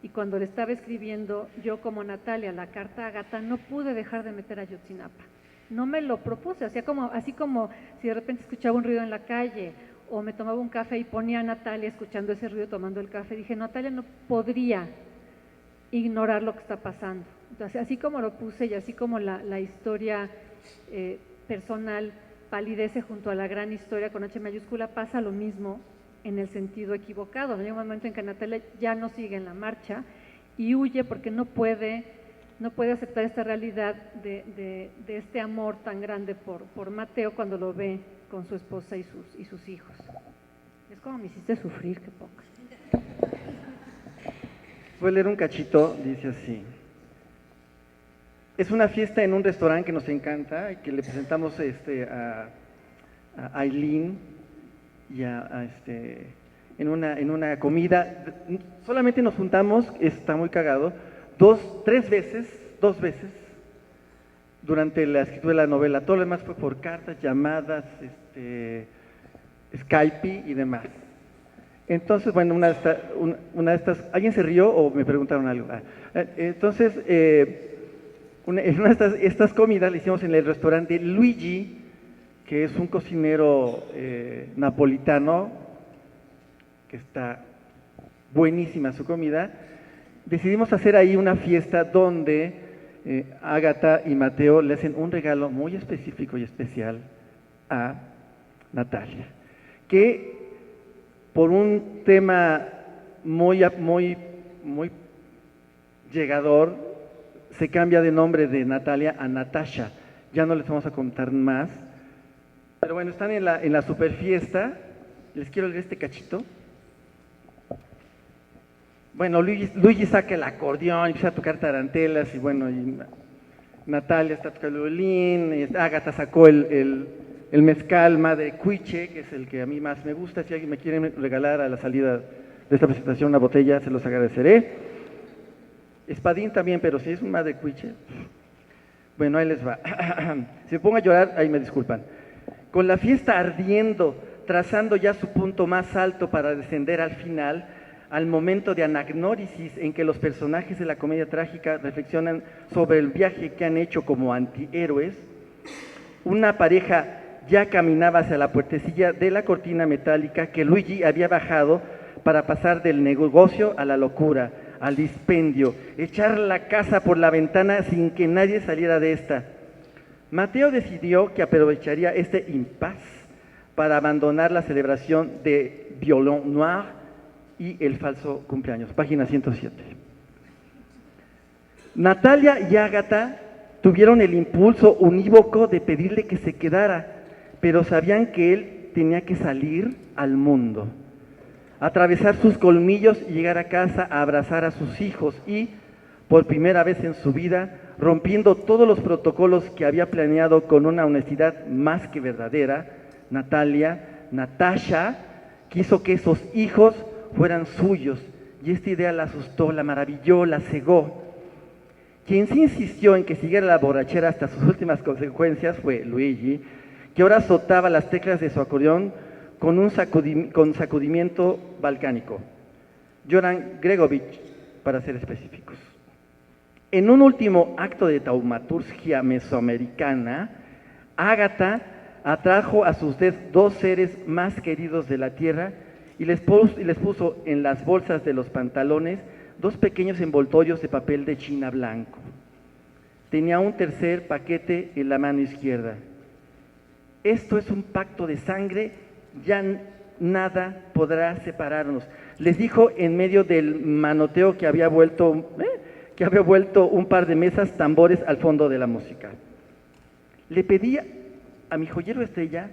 y cuando le estaba escribiendo, yo como Natalia, la carta a Ágata, no pude dejar de meter a Ayotzinapa. No me lo propuse, así como si de repente escuchaba un ruido en la calle o me tomaba un café y ponía a Natalia escuchando ese ruido tomando el café, dije, Natalia no podría ignorar lo que está pasando. Entonces, así como lo puse y así como la historia personal palidece junto a la gran historia con H mayúscula, pasa lo mismo en el sentido equivocado. Hay un momento en que Natalia ya no sigue en la marcha y huye porque no puede aceptar esta realidad de este amor tan grande por Mateo cuando lo ve con su esposa y sus hijos. Es como me hiciste sufrir, qué poco. Voy a leer un cachito, dice así. Es una fiesta en un restaurante que nos encanta y que le presentamos a Aileen y en una comida. Solamente nos juntamos, está muy cagado, dos veces durante la escritura de la novela. Todo lo demás fue por cartas, llamadas, Skype y demás. Entonces, bueno, una de estas, ¿alguien se rió o me preguntaron algo? Entonces, en una de estas comidas la hicimos en el restaurante Luigi, que es un cocinero napolitano, que está buenísima su comida. Decidimos hacer ahí una fiesta donde Ágata y Mateo le hacen un regalo muy específico y especial a Natalia, que por un tema muy llegador se cambia de nombre de Natalia a Natasha. Ya no les vamos a contar más, pero bueno, están en la super fiesta. Les quiero leer este cachito. Bueno, Luigi saca el acordeón y empieza a tocar tarantelas y bueno, y Natalia está tocando el violín, y Ágata sacó el mezcal Madre Cuiche, que es el que a mí más me gusta. Si alguien me quiere regalar a la salida de esta presentación una botella, se los agradeceré. Espadín también, pero si es un Madre Cuiche, bueno, ahí les va. Si me pongo a llorar, ahí me disculpan. Con la fiesta ardiendo, trazando ya su punto más alto para descender al final, al momento de anagnórisis en que los personajes de la comedia trágica reflexionan sobre el viaje que han hecho como antihéroes. Una pareja ya caminaba hacia la puertecilla de la cortina metálica que Luigi había bajado para pasar del negocio a la locura, al dispendio, echar la casa por la ventana sin que nadie saliera de esta. Mateo decidió que aprovecharía este impasse para abandonar la celebración de Violon Noir y el falso cumpleaños. Página 107. Natalia y Ágata tuvieron el impulso unívoco de pedirle que se quedara, pero sabían que él tenía que salir al mundo, atravesar sus colmillos y llegar a casa a abrazar a sus hijos y, por primera vez en su vida, rompiendo todos los protocolos que había planeado con una honestidad más que verdadera, Natasha, quiso que esos hijos fueran suyos, y esta idea la asustó, la maravilló, la cegó. Quien sí insistió en que siguiera la borrachera hasta sus últimas consecuencias fue Luigi, que ahora azotaba las teclas de su acordeón con un sacudimiento balcánico. Joran Gregovich, para ser específicos. En un último acto de taumaturgia mesoamericana, Ágata atrajo a sus dos seres más queridos de la tierra y les puso en las bolsas de los pantalones dos pequeños envoltorios de papel de china blanco. Tenía un tercer paquete en la mano izquierda. Esto es un pacto de sangre, ya nada podrá separarnos, les dijo en medio del manoteo que había vuelto un par de mesas tambores al fondo de la música. Le pedí a mi joyero estrella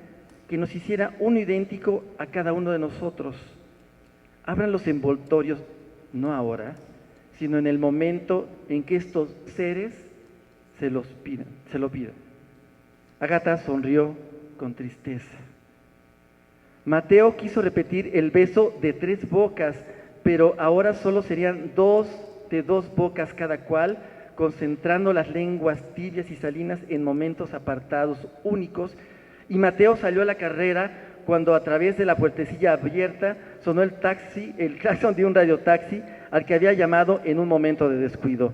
que nos hiciera uno idéntico a cada uno de nosotros. Abran los envoltorios, no ahora, sino en el momento en que estos seres se lo pidan. Ágata sonrió con tristeza. Mateo quiso repetir el beso de 3 bocas, pero ahora solo serían 2 bocas cada cual, concentrando las lenguas tibias y salinas en momentos apartados únicos, y Mateo salió a la carrera cuando a través de la puertecilla abierta sonó el claxon de un radiotaxi al que había llamado en un momento de descuido.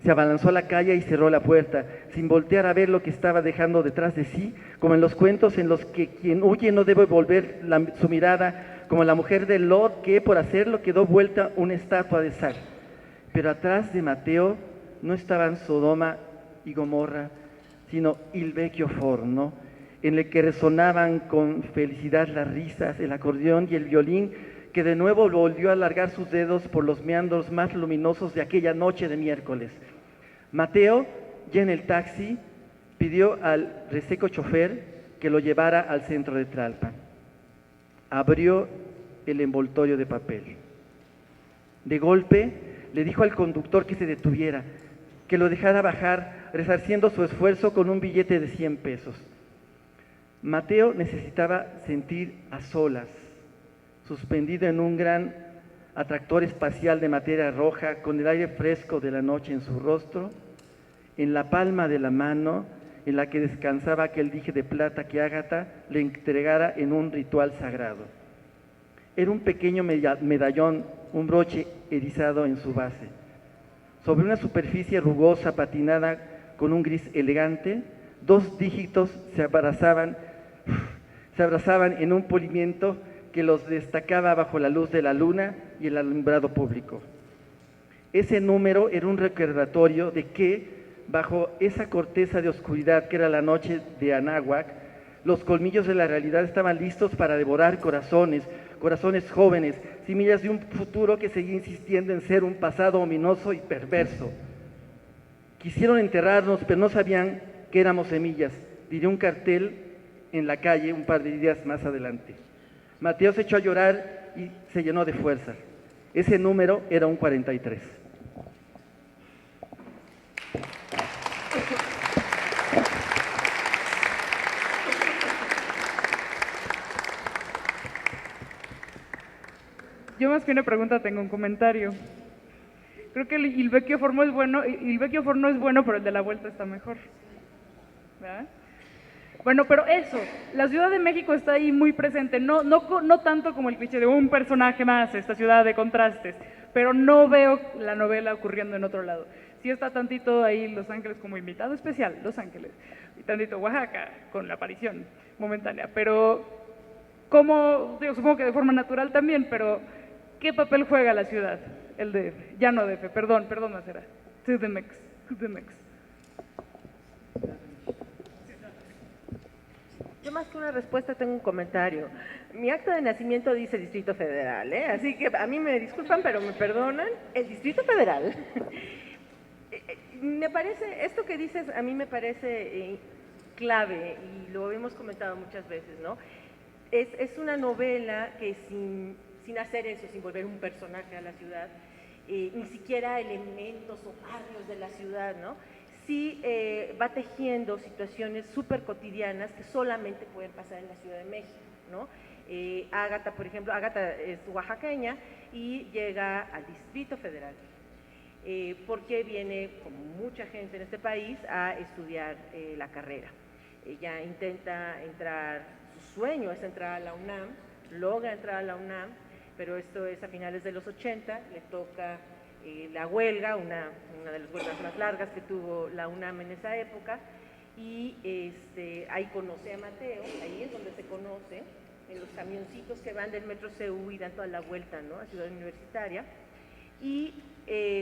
Se abalanzó a la calle y cerró la puerta, sin voltear a ver lo que estaba dejando detrás de sí, como en los cuentos en los que quien huye no debe volver su mirada, como la mujer de Lot que por hacerlo quedó vuelta una estatua de sal. Pero atrás de Mateo no estaban Sodoma y Gomorra, sino Il Vecchio Forno, en el que resonaban con felicidad las risas, el acordeón y el violín, que de nuevo volvió a alargar sus dedos por los meandros más luminosos de aquella noche de miércoles. Mateo, ya en el taxi, pidió al reseco chofer que lo llevara al centro de Tlalpan. Abrió el envoltorio de papel. De golpe, le dijo al conductor que se detuviera, que lo dejara bajar, resarciendo su esfuerzo con un billete de 100 pesos. Mateo necesitaba sentir a solas, suspendido en un gran atractor espacial de materia roja, con el aire fresco de la noche en su rostro, en la palma de la mano en la que descansaba aquel dije de plata que Ágata le entregara en un ritual sagrado. Era un pequeño medallón, un broche erizado en su base. Sobre una superficie rugosa patinada con un gris elegante, 2 dígitos se abrazaban en un polimiento que los destacaba bajo la luz de la luna y el alumbrado público. Ese número era un recordatorio de que, bajo esa corteza de oscuridad que era la noche de Anáhuac, los colmillos de la realidad estaban listos para devorar corazones jóvenes, semillas de un futuro que seguía insistiendo en ser un pasado ominoso y perverso. Quisieron enterrarnos, pero no sabían que éramos semillas, diría un cartel en la calle un par de días más adelante. Mateo se echó a llorar y se llenó de fuerza. Ese número era un 43. Yo más que una pregunta tengo un comentario. Creo que el Vecchio Forno es bueno, pero el de la vuelta está mejor, ¿verdad? Bueno, pero eso, la Ciudad de México está ahí muy presente, no tanto como el cliché de un personaje más, esta ciudad de contrastes, pero no veo la novela ocurriendo en otro lado. Sí está tantito ahí Los Ángeles como invitado especial, Los Ángeles, y tantito Oaxaca con la aparición momentánea, pero como, digo, supongo que de forma natural también, pero ¿qué papel juega la ciudad? El DF, ya no DF, perdón, Macera, CDMX. Yo más que una respuesta tengo un comentario. Mi acta de nacimiento dice Distrito Federal, ¿eh? Así que a mí me disculpan, pero me perdonan. El Distrito Federal. Me parece, esto que dices a mí me parece clave y lo hemos comentado muchas veces, ¿no? Es una novela que sin hacer eso, sin volver un personaje a la ciudad, ni siquiera elementos o barrios de la ciudad, ¿no? Sí va tejiendo situaciones súper cotidianas que solamente pueden pasar en la Ciudad de México, ¿no? Ágata, por ejemplo, Ágata es oaxaqueña y llega al Distrito Federal, porque viene, como mucha gente en este país, a estudiar la carrera. Ella intenta entrar, su sueño es entrar a la UNAM, logra entrar a la UNAM, pero esto es a finales de los 80, le toca la huelga, una de las huelgas más largas que tuvo la UNAM en esa época, y ahí conoce a Mateo, ahí es donde se conoce, en los camioncitos que van del Metro CU y dan toda la vuelta, ¿no?, a Ciudad Universitaria, y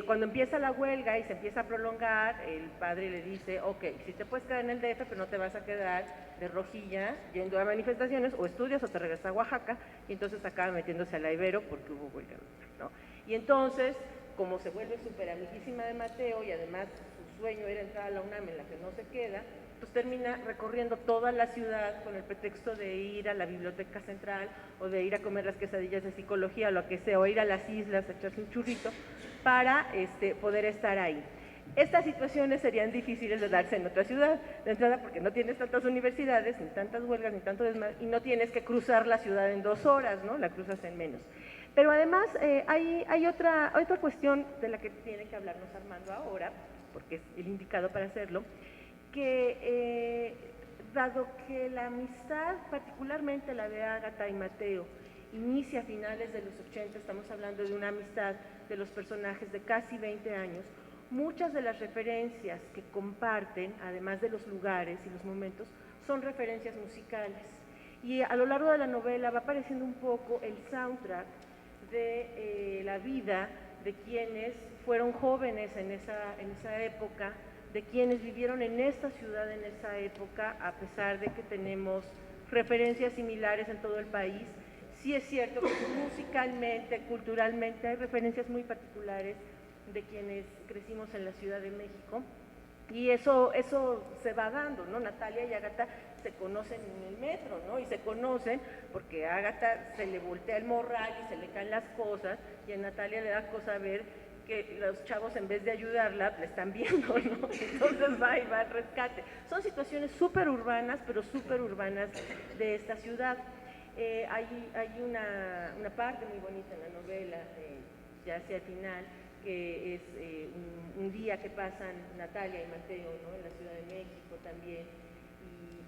cuando empieza la huelga y se empieza a prolongar, el padre le dice, ok, si te puedes quedar en el DF, pero no te vas a quedar de rojilla yendo a manifestaciones, o estudias o te regresas a Oaxaca, y entonces acaba metiéndose a la Ibero porque hubo huelga, ¿no? Y entonces, como se vuelve súper amiguísima de Mateo y además su sueño era entrar a la UNAM en la que no se queda, pues termina recorriendo toda la ciudad con el pretexto de ir a la biblioteca central o de ir a comer las quesadillas de psicología o lo que sea, o ir a las islas a echarse un churrito para poder estar ahí. Estas situaciones serían difíciles de darse en otra ciudad, de entrada porque no tienes tantas universidades, ni tantas huelgas, ni tanto desmadre, y no tienes que cruzar la ciudad en 2 horas, ¿no? La cruzas en menos. Pero además hay otra cuestión de la que tiene que hablarnos Armando ahora, porque es el indicado para hacerlo, que dado que la amistad, particularmente la de Ágata y Mateo, inicia a finales de los 80, estamos hablando de una amistad de los personajes de casi 20 años, muchas de las referencias que comparten, además de los lugares y los momentos, son referencias musicales. Y a lo largo de la novela va apareciendo un poco el soundtrack de la vida de quienes fueron jóvenes en esa época, de quienes vivieron en esta ciudad en esa época, a pesar de que tenemos referencias similares en todo el país. Sí es cierto que musicalmente, culturalmente, hay referencias muy particulares de quienes crecimos en la Ciudad de México, y eso se va dando, ¿no? Natalia y Ágata se conocen en el metro, ¿no? Y se conocen porque a Ágata se le voltea el morral y se le caen las cosas, y a Natalia le da cosa ver que los chavos, en vez de ayudarla, la están viendo, ¿no? Entonces va al rescate. Son situaciones súper urbanas, pero súper urbanas de esta ciudad. Hay una parte muy bonita en la novela, ya hacia el final, que es un día que pasan Natalia y Mateo, ¿no?, en la Ciudad de México también,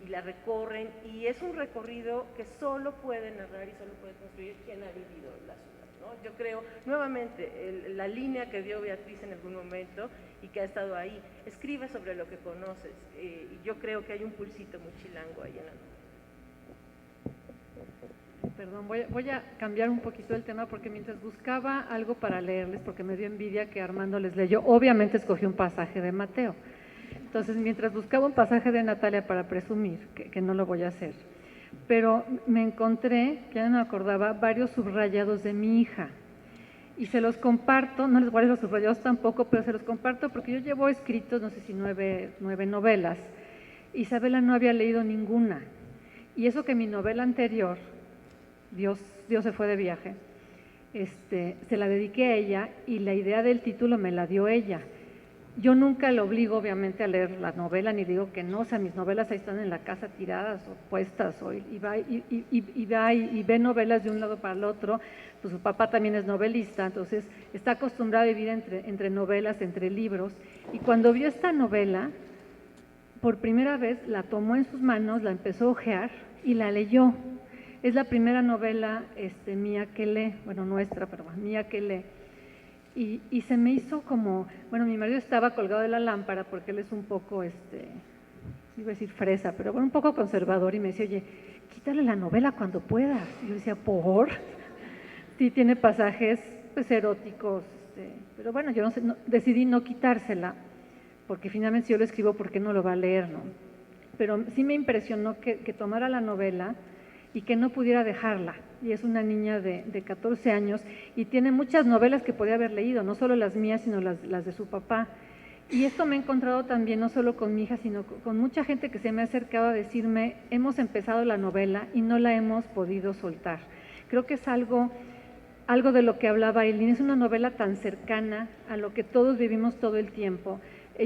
y la recorren, y es un recorrido que solo puede narrar y solo puede construir quien ha vivido la ciudad, ¿no? Yo creo, nuevamente, la línea que dio Beatriz en algún momento y que ha estado ahí, escribe sobre lo que conoces, y yo creo que hay un pulsito muy chilango ahí en la novela. Perdón, voy a cambiar un poquito el tema porque mientras buscaba algo para leerles, porque me dio envidia que Armando les leyó, obviamente escogí un pasaje de Mateo. Entonces, mientras buscaba un pasaje de Natalia para presumir, que no lo voy a hacer, pero me encontré, ya no me acordaba, varios subrayados de mi hija. Y se los comparto, no les voy a leer los subrayados tampoco, pero se los comparto porque yo llevo escritos, no sé si 9 novelas. Isabela no había leído ninguna. Y eso que mi novela anterior, Dios se fue de viaje, se la dediqué a ella y la idea del título me la dio ella. Yo nunca le obligo, obviamente, a leer la novela, ni digo que no, o sea, mis novelas ahí están en la casa tiradas o puestas, y va y ve novelas de un lado para el otro, pues su papá también es novelista, entonces está acostumbrado a vivir entre novelas, entre libros, y cuando vio esta novela, por primera vez la tomó en sus manos, la empezó a hojear y la leyó. Es la primera novela mía que lee, bueno, nuestra, pero mía que lee. Y se me hizo como, bueno, mi marido estaba colgado de la lámpara porque él es un poco, iba a decir fresa, pero bueno, un poco conservador, y me decía, oye, quítale la novela cuando puedas. Y yo decía, ¿por? Sí, tiene pasajes pues eróticos, pero bueno, yo decidí no quitársela, porque finalmente si yo lo escribo, ¿por qué no lo va a leer, no? Pero sí me impresionó que tomara la novela y que no pudiera dejarla. Y es una niña de 14 años y tiene muchas novelas que podía haber leído, no solo las mías, sino las de su papá. Y esto me he encontrado también, no solo con mi hija, sino con mucha gente que se me ha acercado a decirme, hemos empezado la novela y no la hemos podido soltar. Creo que es algo de lo que hablaba Aileen, es una novela tan cercana a lo que todos vivimos todo el tiempo.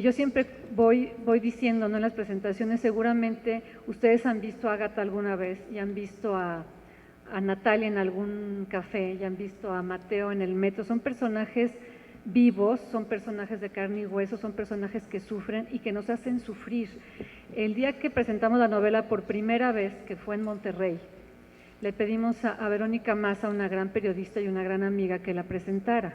Yo siempre voy diciendo, ¿no?, en las presentaciones, seguramente ustedes han visto a Ágata alguna vez y han visto a Natalia en algún café, y han visto a Mateo en el metro. Son personajes vivos, son personajes de carne y hueso, son personajes que sufren y que nos hacen sufrir. El día que presentamos la novela por primera vez, que fue en Monterrey, le pedimos a Verónica Massa, una gran periodista y una gran amiga, que la presentara.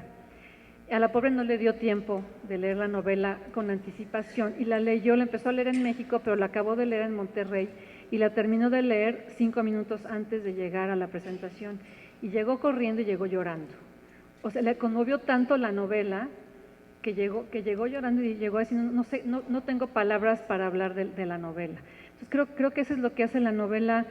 A la pobre no le dio tiempo de leer la novela con anticipación y la leyó, la empezó a leer en México, pero la acabó de leer en Monterrey y la terminó de leer 5 minutos antes de llegar a la presentación. Y llegó corriendo y llegó llorando. O sea, le conmovió tanto la novela que llegó llorando y llegó así, no tengo palabras para hablar de la novela. Entonces creo que eso es lo que hace la novela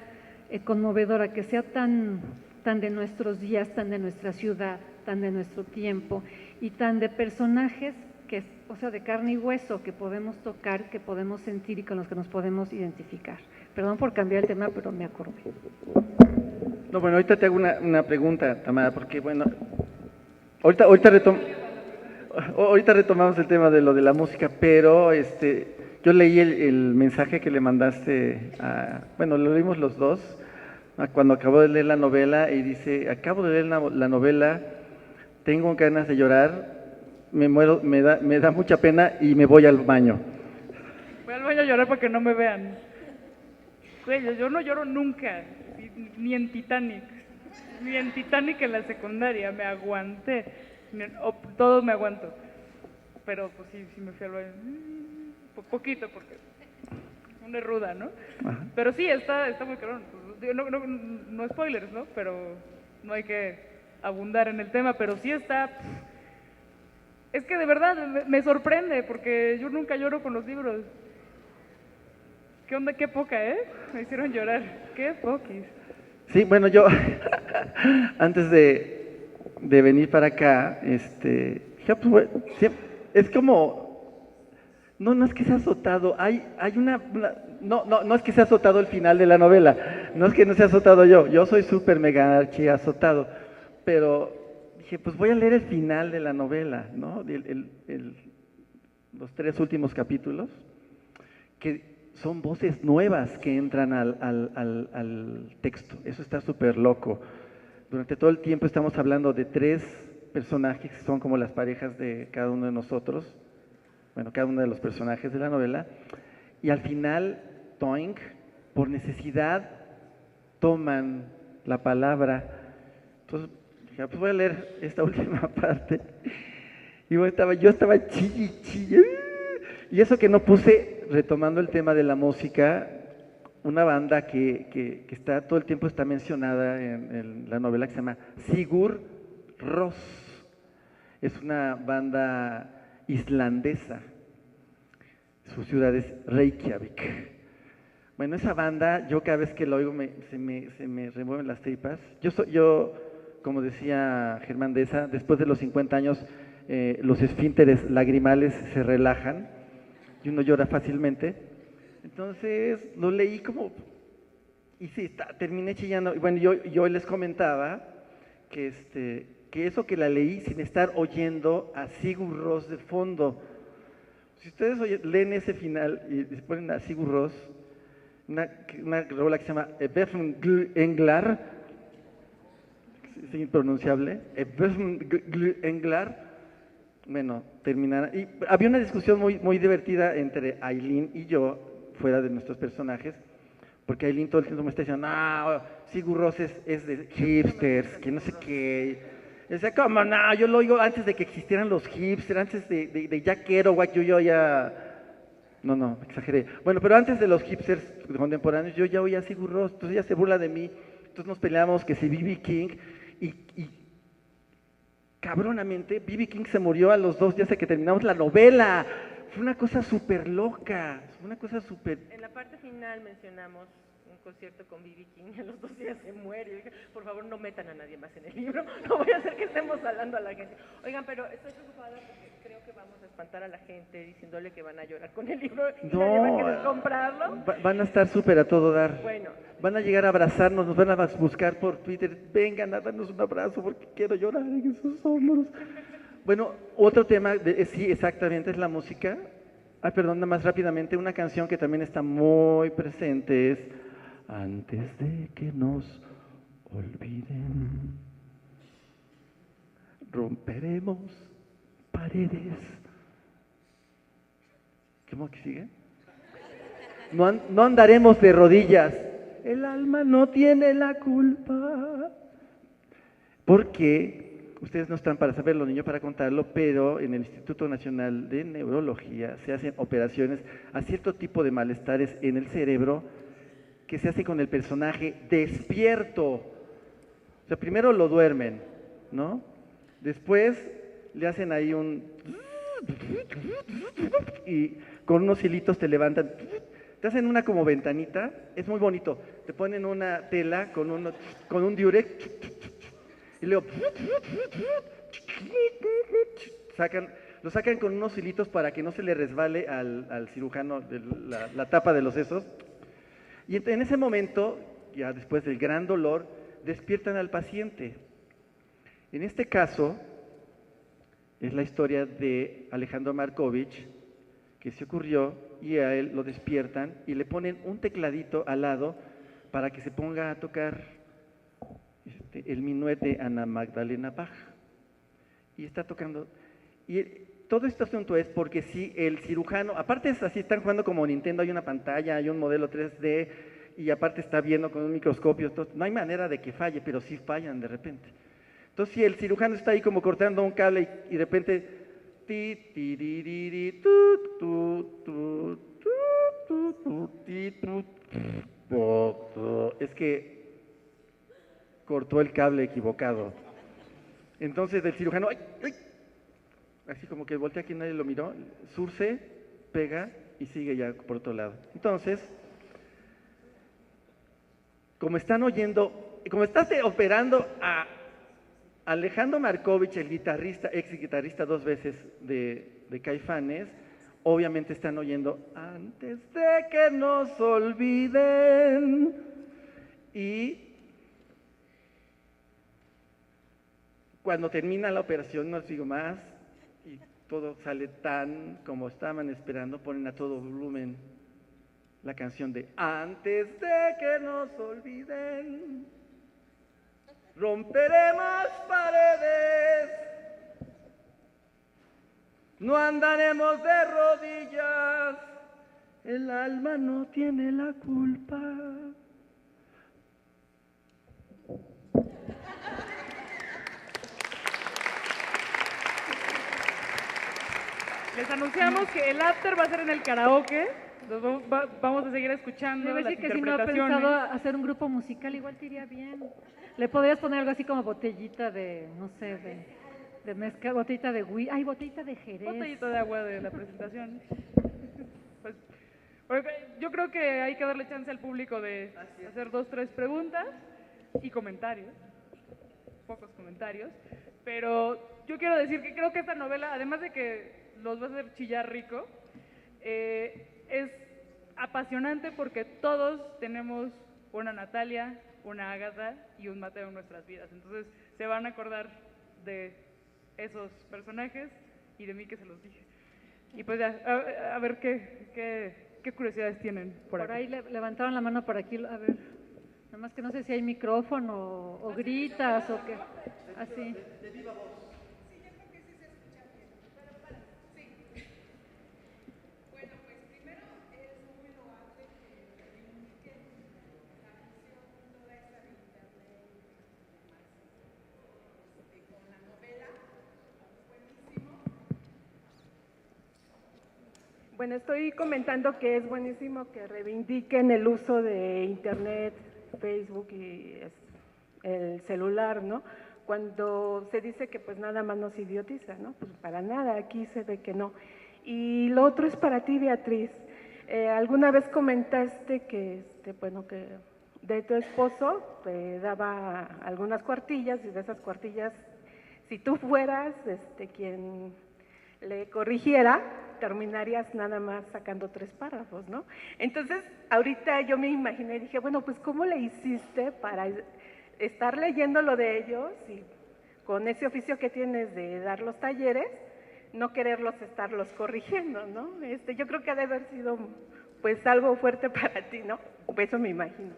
conmovedora, que sea tan de nuestros días, tan de nuestra ciudad, tan de nuestro tiempo y tan de personajes que, o sea, de carne y hueso, que podemos tocar, que podemos sentir y con los que nos podemos identificar. Perdón por cambiar el tema, pero me acordé. No, bueno, ahorita te hago una pregunta, Tamara, porque bueno, ahorita retomamos el tema de lo de la música, pero yo leí el mensaje que le mandaste bueno, lo leímos los dos, cuando acabó de leer la novela, y dice, acabo de leer la novela, tengo ganas de llorar, me muero, me da mucha pena y me voy al baño. Voy al baño a llorar para que no me vean. Güey, yo no lloro nunca, ni en Titanic. Ni en Titanic en la secundaria, me aguanté. Todo me aguanto. Pero pues sí me fui al baño. Poquito, porque una es ruda, ¿no? Ajá. Pero sí, está muy cabrón. No spoilers, ¿no? Pero no hay que abundar en el tema, pero sí está... Es que de verdad me sorprende, porque yo nunca lloro con los libros. ¿Qué onda? Qué poca, ¿eh? Me hicieron llorar. Qué poquis. Sí, bueno, yo antes de venir para acá, dije, pues, bueno, es como, no es que sea azotado, hay no es que sea azotado el final de la novela, no es que no sea azotado yo soy súper mega archi azotado, pero dije, pues voy a leer el final de la novela, ¿no? Los 3 últimos capítulos, que son voces nuevas que entran al texto. Eso está súper loco. Durante todo el tiempo estamos hablando de 3 personajes que son como las parejas de cada uno de nosotros, bueno, cada uno de los personajes de la novela, y al final, Toink, por necesidad, toman la palabra. Entonces, dije, pues voy a leer esta última parte. Y bueno, yo estaba chille. Y eso que no puse, retomando el tema de la música, una banda que está todo el tiempo está mencionada en la novela, que se llama Sigur Rós. Es una banda islandesa. Su ciudad es Reykjavik. Bueno, esa banda, yo cada vez que lo oigo se me remueven las tripas. Yo, como decía Germán Deza, después de los 50 años, los esfínteres lagrimales se relajan y uno llora fácilmente. Entonces lo leí como, y sí, terminé chillando. Y bueno, yo les comentaba que eso que la leí sin estar oyendo a Sigur Rós de fondo. Si ustedes leen ese final y se ponen a Sigur Rós, una rola que se llama Englar, es impronunciable, Englar. Bueno, terminará. Y había una discusión muy divertida entre Aileen y yo, fuera de nuestros personajes, porque Aileen todo el tiempo me está diciendo, no, Sigur Rós es de hipsters, que no sé qué. O sea, como, no, yo lo oigo antes de que existieran los hipsters, antes de Jack Kerouac, yo ya... No, exageré. Bueno, pero antes de los hipsters contemporáneos, yo ya oía a Sigur Rós, entonces ella se burla de mí, entonces nos peleamos que si B.B. King, y cabronamente, B.B. King se murió a los 2 días de que terminamos la novela. Fue una cosa súper loca, fue una cosa súper... En la parte final mencionamos un concierto con B.B. King, a los 2 días se muere. Yo dije, por favor, no metan a nadie más en el libro, no voy a hacer que estemos hablando a la gente. Oigan, pero estoy preocupada porque creo que vamos a espantar a la gente diciéndole que van a llorar con el libro y nadie va a querer comprarlo. Van a estar súper a todo dar. Bueno. Van a llegar a abrazarnos, nos van a buscar por Twitter, vengan a darnos un abrazo porque quiero llorar en esos hombros. Bueno, otro tema, sí, exactamente, es la música. Perdón, nada más rápidamente, una canción que también está muy presente es Antes de que nos olviden, romperemos paredes. ¿Cómo que sigue? No andaremos de rodillas. El alma no tiene la culpa. Porque ustedes no están para saberlo ni yo para contarlo, pero en el Instituto Nacional de Neurología se hacen operaciones a cierto tipo de malestares en el cerebro que se hace con el personaje despierto. O sea, primero lo duermen, ¿no? Después le hacen ahí y con unos hilitos te levantan. Te hacen una como ventanita, es muy bonito. Te ponen una tela con un diurex y luego lo sacan con unos hilitos para que no se le resbale al cirujano la tapa de los sesos. Y en ese momento, ya después del gran dolor, despiertan al paciente. En este caso, es la historia de Alejandro Markovich, que se ocurrió y a él lo despiertan y le ponen un tecladito al lado para que se ponga a tocar el minuet de Ana Magdalena Bach. Y está tocando. Y todo este asunto es porque si el cirujano, aparte es así, están jugando como Nintendo, hay una pantalla, hay un modelo 3D y aparte está viendo con un microscopio, entonces, no hay manera de que falle, pero sí fallan de repente. Entonces si el cirujano está ahí como cortando un cable y de repente es que cortó el cable equivocado. Entonces el cirujano, así como que voltea aquí, nadie lo miró, surce, pega y sigue ya por otro lado. Entonces, como están oyendo, como estás operando a Alejandro Markovich, el guitarrista, ex guitarrista 2 veces de Caifanes, obviamente están oyendo Antes de que nos olviden. Y cuando termina la operación, no les digo más, y todo sale tan como estaban esperando, ponen a todo volumen la canción de Antes de que nos olviden, romperemos paredes, no andaremos de rodillas, el alma no tiene la culpa. Les anunciamos que el after va a ser en el karaoke. Vamos a seguir escuchando Debe las decir que si no ha interpretaciones. pensado hacer un grupo musical, igual te iría bien. Le podrías poner algo así como botellita de, no sé, de mezcal, botellita de botellita de Jerez. Botellito de agua de la presentación. Pues, yo creo que hay que darle chance al público de hacer 2, 3 preguntas y comentarios. Pocos comentarios. Pero yo quiero decir que creo que esta novela, además de que los va a hacer chillar rico, es apasionante porque todos tenemos una Natalia, una Ágata y un Mateo en nuestras vidas. Entonces se van a acordar de esos personajes y de mí que se los dije. Y pues ya, a ver qué curiosidades tienen por ahí. aquí. Levantaron la mano por aquí, a ver. Nada más que no sé si hay micrófono o gritas o qué. Así. De viva voz. Sí, yo creo que sí se escucha bien. Pero sí. Bueno, pues primero es muy loable Bueno, estoy comentando que es buenísimo que reivindiquen el uso de Internet, Facebook y el celular, ¿no? Cuando se dice que pues nada más nos idiotiza, ¿no? Pues para nada, aquí se ve que no. Y lo otro es para ti, Beatriz. Alguna vez comentaste que, bueno, que de tu esposo te daba algunas cuartillas y de esas cuartillas, si tú fueras quien le corrigiera, terminarías nada más sacando 3 párrafos, ¿no? Entonces, ahorita yo me imaginé, dije, bueno, pues ¿cómo le hiciste para estar leyendo lo de ellos y con ese oficio que tienes de dar los talleres, no quererlos estarlos corrigiendo, ¿no? Yo creo que ha de haber sido pues algo fuerte para ti, ¿no? Eso me imagino.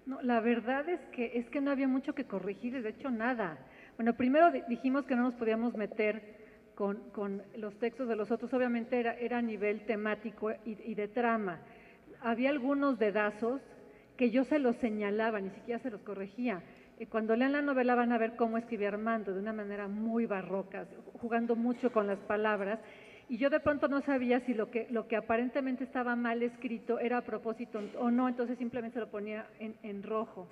No, la verdad es que no había mucho que corregir, de hecho nada. Bueno, primero dijimos que no nos podíamos meter con los textos de los otros, obviamente era a nivel temático y de trama. Había algunos dedazos que yo se los señalaba, ni siquiera se los corregía. Cuando lean la novela van a ver cómo escribía Armando, de una manera muy barroca, jugando mucho con las palabras, y yo de pronto no sabía si lo que aparentemente estaba mal escrito era a propósito o no, entonces simplemente lo ponía en rojo.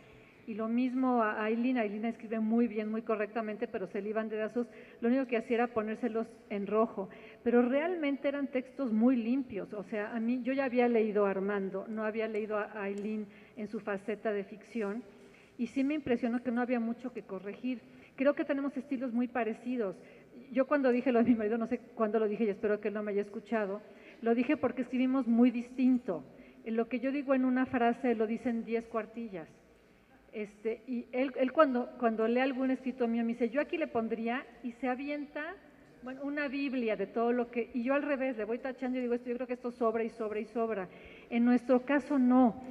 Y lo mismo a Ailina escribe muy bien, muy correctamente, pero se le iban dedazos, lo único que hacía era ponérselos en rojo, pero realmente eran textos muy limpios, o sea, a mí, yo ya había leído a Armando, no había leído a Ailín en su faceta de ficción, y sí me impresionó que no había mucho que corregir. Creo que tenemos estilos muy parecidos. Yo cuando dije lo de mi marido, no sé cuándo lo dije y espero que él no me haya escuchado, lo dije porque escribimos muy distinto. Lo que yo digo en una frase lo dice en 10 cuartillas. Y él cuando lee algún escrito mío me dice, yo aquí le pondría, y se avienta, bueno, una Biblia de todo lo que, y yo al revés, le voy tachando y digo, yo creo que esto sobra y sobra y sobra. En nuestro caso no.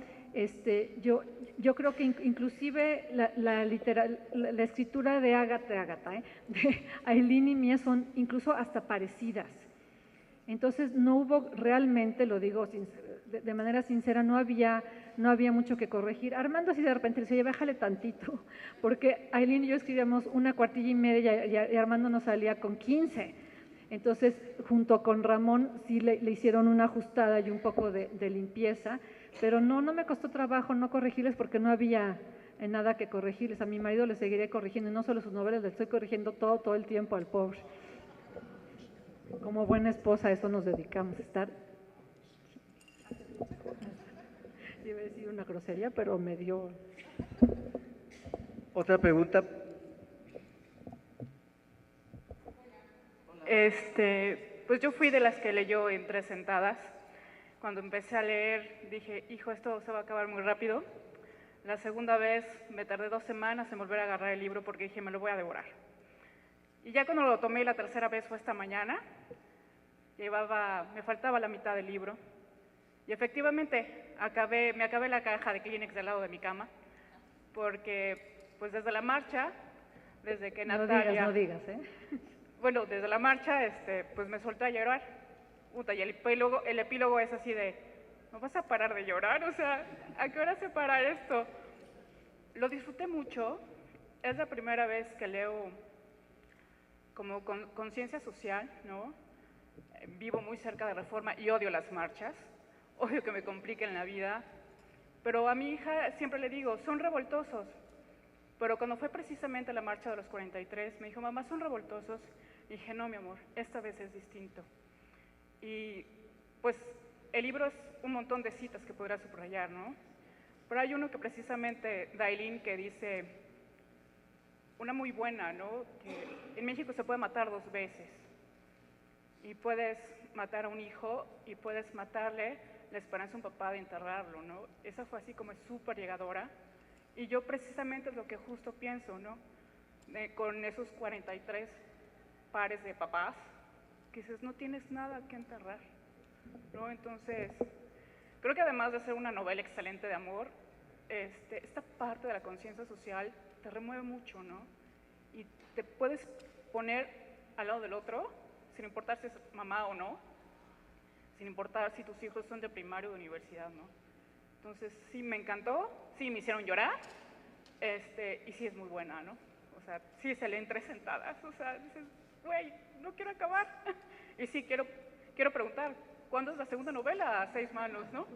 Yo creo que inclusive la escritura de Ágata, de Ailín y mía son incluso hasta parecidas. Entonces no hubo realmente, lo digo de manera sincera, no había mucho que corregir. Armando así de repente le decía, oye, bájale tantito, porque Ailín y yo escribíamos 1 cuartilla y media y Armando nos salía con 15. Entonces, junto con Ramón, sí le hicieron una ajustada y un poco de limpieza, pero no me costó trabajo no corregirles porque no había nada que corregirles. A mi marido le seguiré corrigiendo, y no solo sus novelas, le estoy corrigiendo todo el tiempo al pobre. Como buena esposa, a eso nos dedicamos, estar... Iba a decir una grosería, pero me dio... Otra pregunta. Pues yo fui de las que leyó en 3 sentadas. Cuando empecé a leer dije, hijo, esto se va a acabar muy rápido. La segunda vez me tardé 2 semanas en volver a agarrar el libro porque dije, me lo voy a devorar. Y ya cuando lo tomé la tercera vez fue esta mañana, me faltaba la mitad del libro. Y efectivamente, me acabé la caja de Kleenex del lado de mi cama, porque pues desde la marcha, desde que Natalia... No digas, Bueno, desde la marcha, pues me solté a llorar. Y el epílogo es así de, ¿no vas a parar de llorar? O sea, ¿a qué hora se para esto? Lo disfruté mucho. Es la primera vez que leo como con conciencia social, ¿no? Vivo muy cerca de Reforma y odio las marchas. Odio que me compliquen la vida. Pero a mi hija siempre le digo, son revoltosos. Pero cuando fue precisamente la marcha de los 43, me dijo, mamá, ¿son revoltosos? Y dije, no, mi amor, esta vez es distinto. Y pues el libro es un montón de citas que podrás subrayar, ¿no? Pero hay uno que precisamente da Ailín que dice, una muy buena, ¿no? Que en México se puede matar 2 veces. Y puedes matar a un hijo y puedes matarle la esperanza a un papá de enterrarlo, ¿no? Esa fue así como súper llegadora. Y yo precisamente es lo que justo pienso, ¿no? Con esos 43 pares de papás, que dices, no tienes nada que enterrar, ¿no? Entonces, creo que además de ser una novela excelente de amor, esta parte de la conciencia social te remueve mucho, ¿no? Y te puedes poner al lado del otro, sin importar si es mamá o no, sin importar si tus hijos son de primaria o de universidad, ¿no? Entonces, sí, me encantó, sí, me hicieron llorar, y sí es muy buena, ¿no? O sea, sí se lee en 3 sentadas, o sea, dices, güey, no quiero acabar. Y sí, quiero preguntar, ¿cuándo es la segunda novela? A 6 manos, ¿no?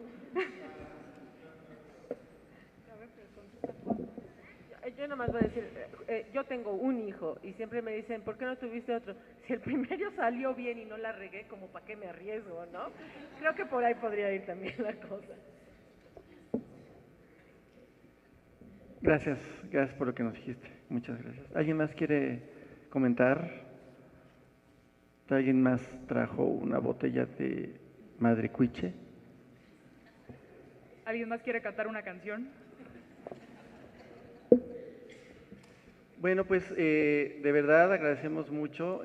Yo nada más voy a decir, yo tengo un hijo y siempre me dicen, ¿por qué no tuviste otro? Si el primero salió bien y no la regué, como para qué me arriesgo, ¿no? Creo que por ahí podría ir también la cosa. Gracias, gracias por lo que nos dijiste. Muchas gracias. ¿Alguien más quiere comentar? ¿Alguien más trajo una botella de Madre Cuiche? ¿Alguien más quiere cantar una canción? Bueno, pues de verdad agradecemos mucho.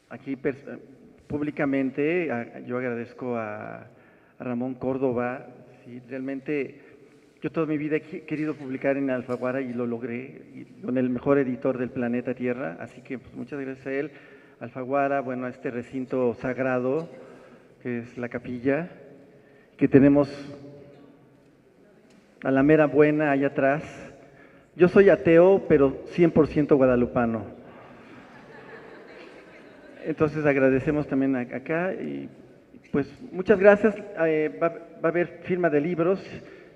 Aquí públicamente yo agradezco a Ramón Córdoba. ¿Sí? Realmente yo toda mi vida he querido publicar en Alfaguara y lo logré, y con el mejor editor del planeta Tierra. Así que pues, muchas gracias a él, Alfaguara, bueno, a este recinto sagrado que es la capilla, que tenemos a la mera buena allá atrás. Yo soy ateo, pero 100% guadalupano. Entonces agradecemos también acá y pues muchas gracias. Va a haber firma de libros,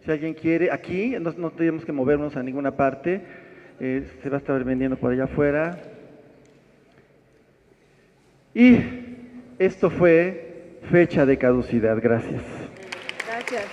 si alguien quiere. Aquí no tenemos que movernos a ninguna parte. Se va a estar vendiendo por allá afuera. Y esto fue fecha de caducidad. Gracias. Gracias.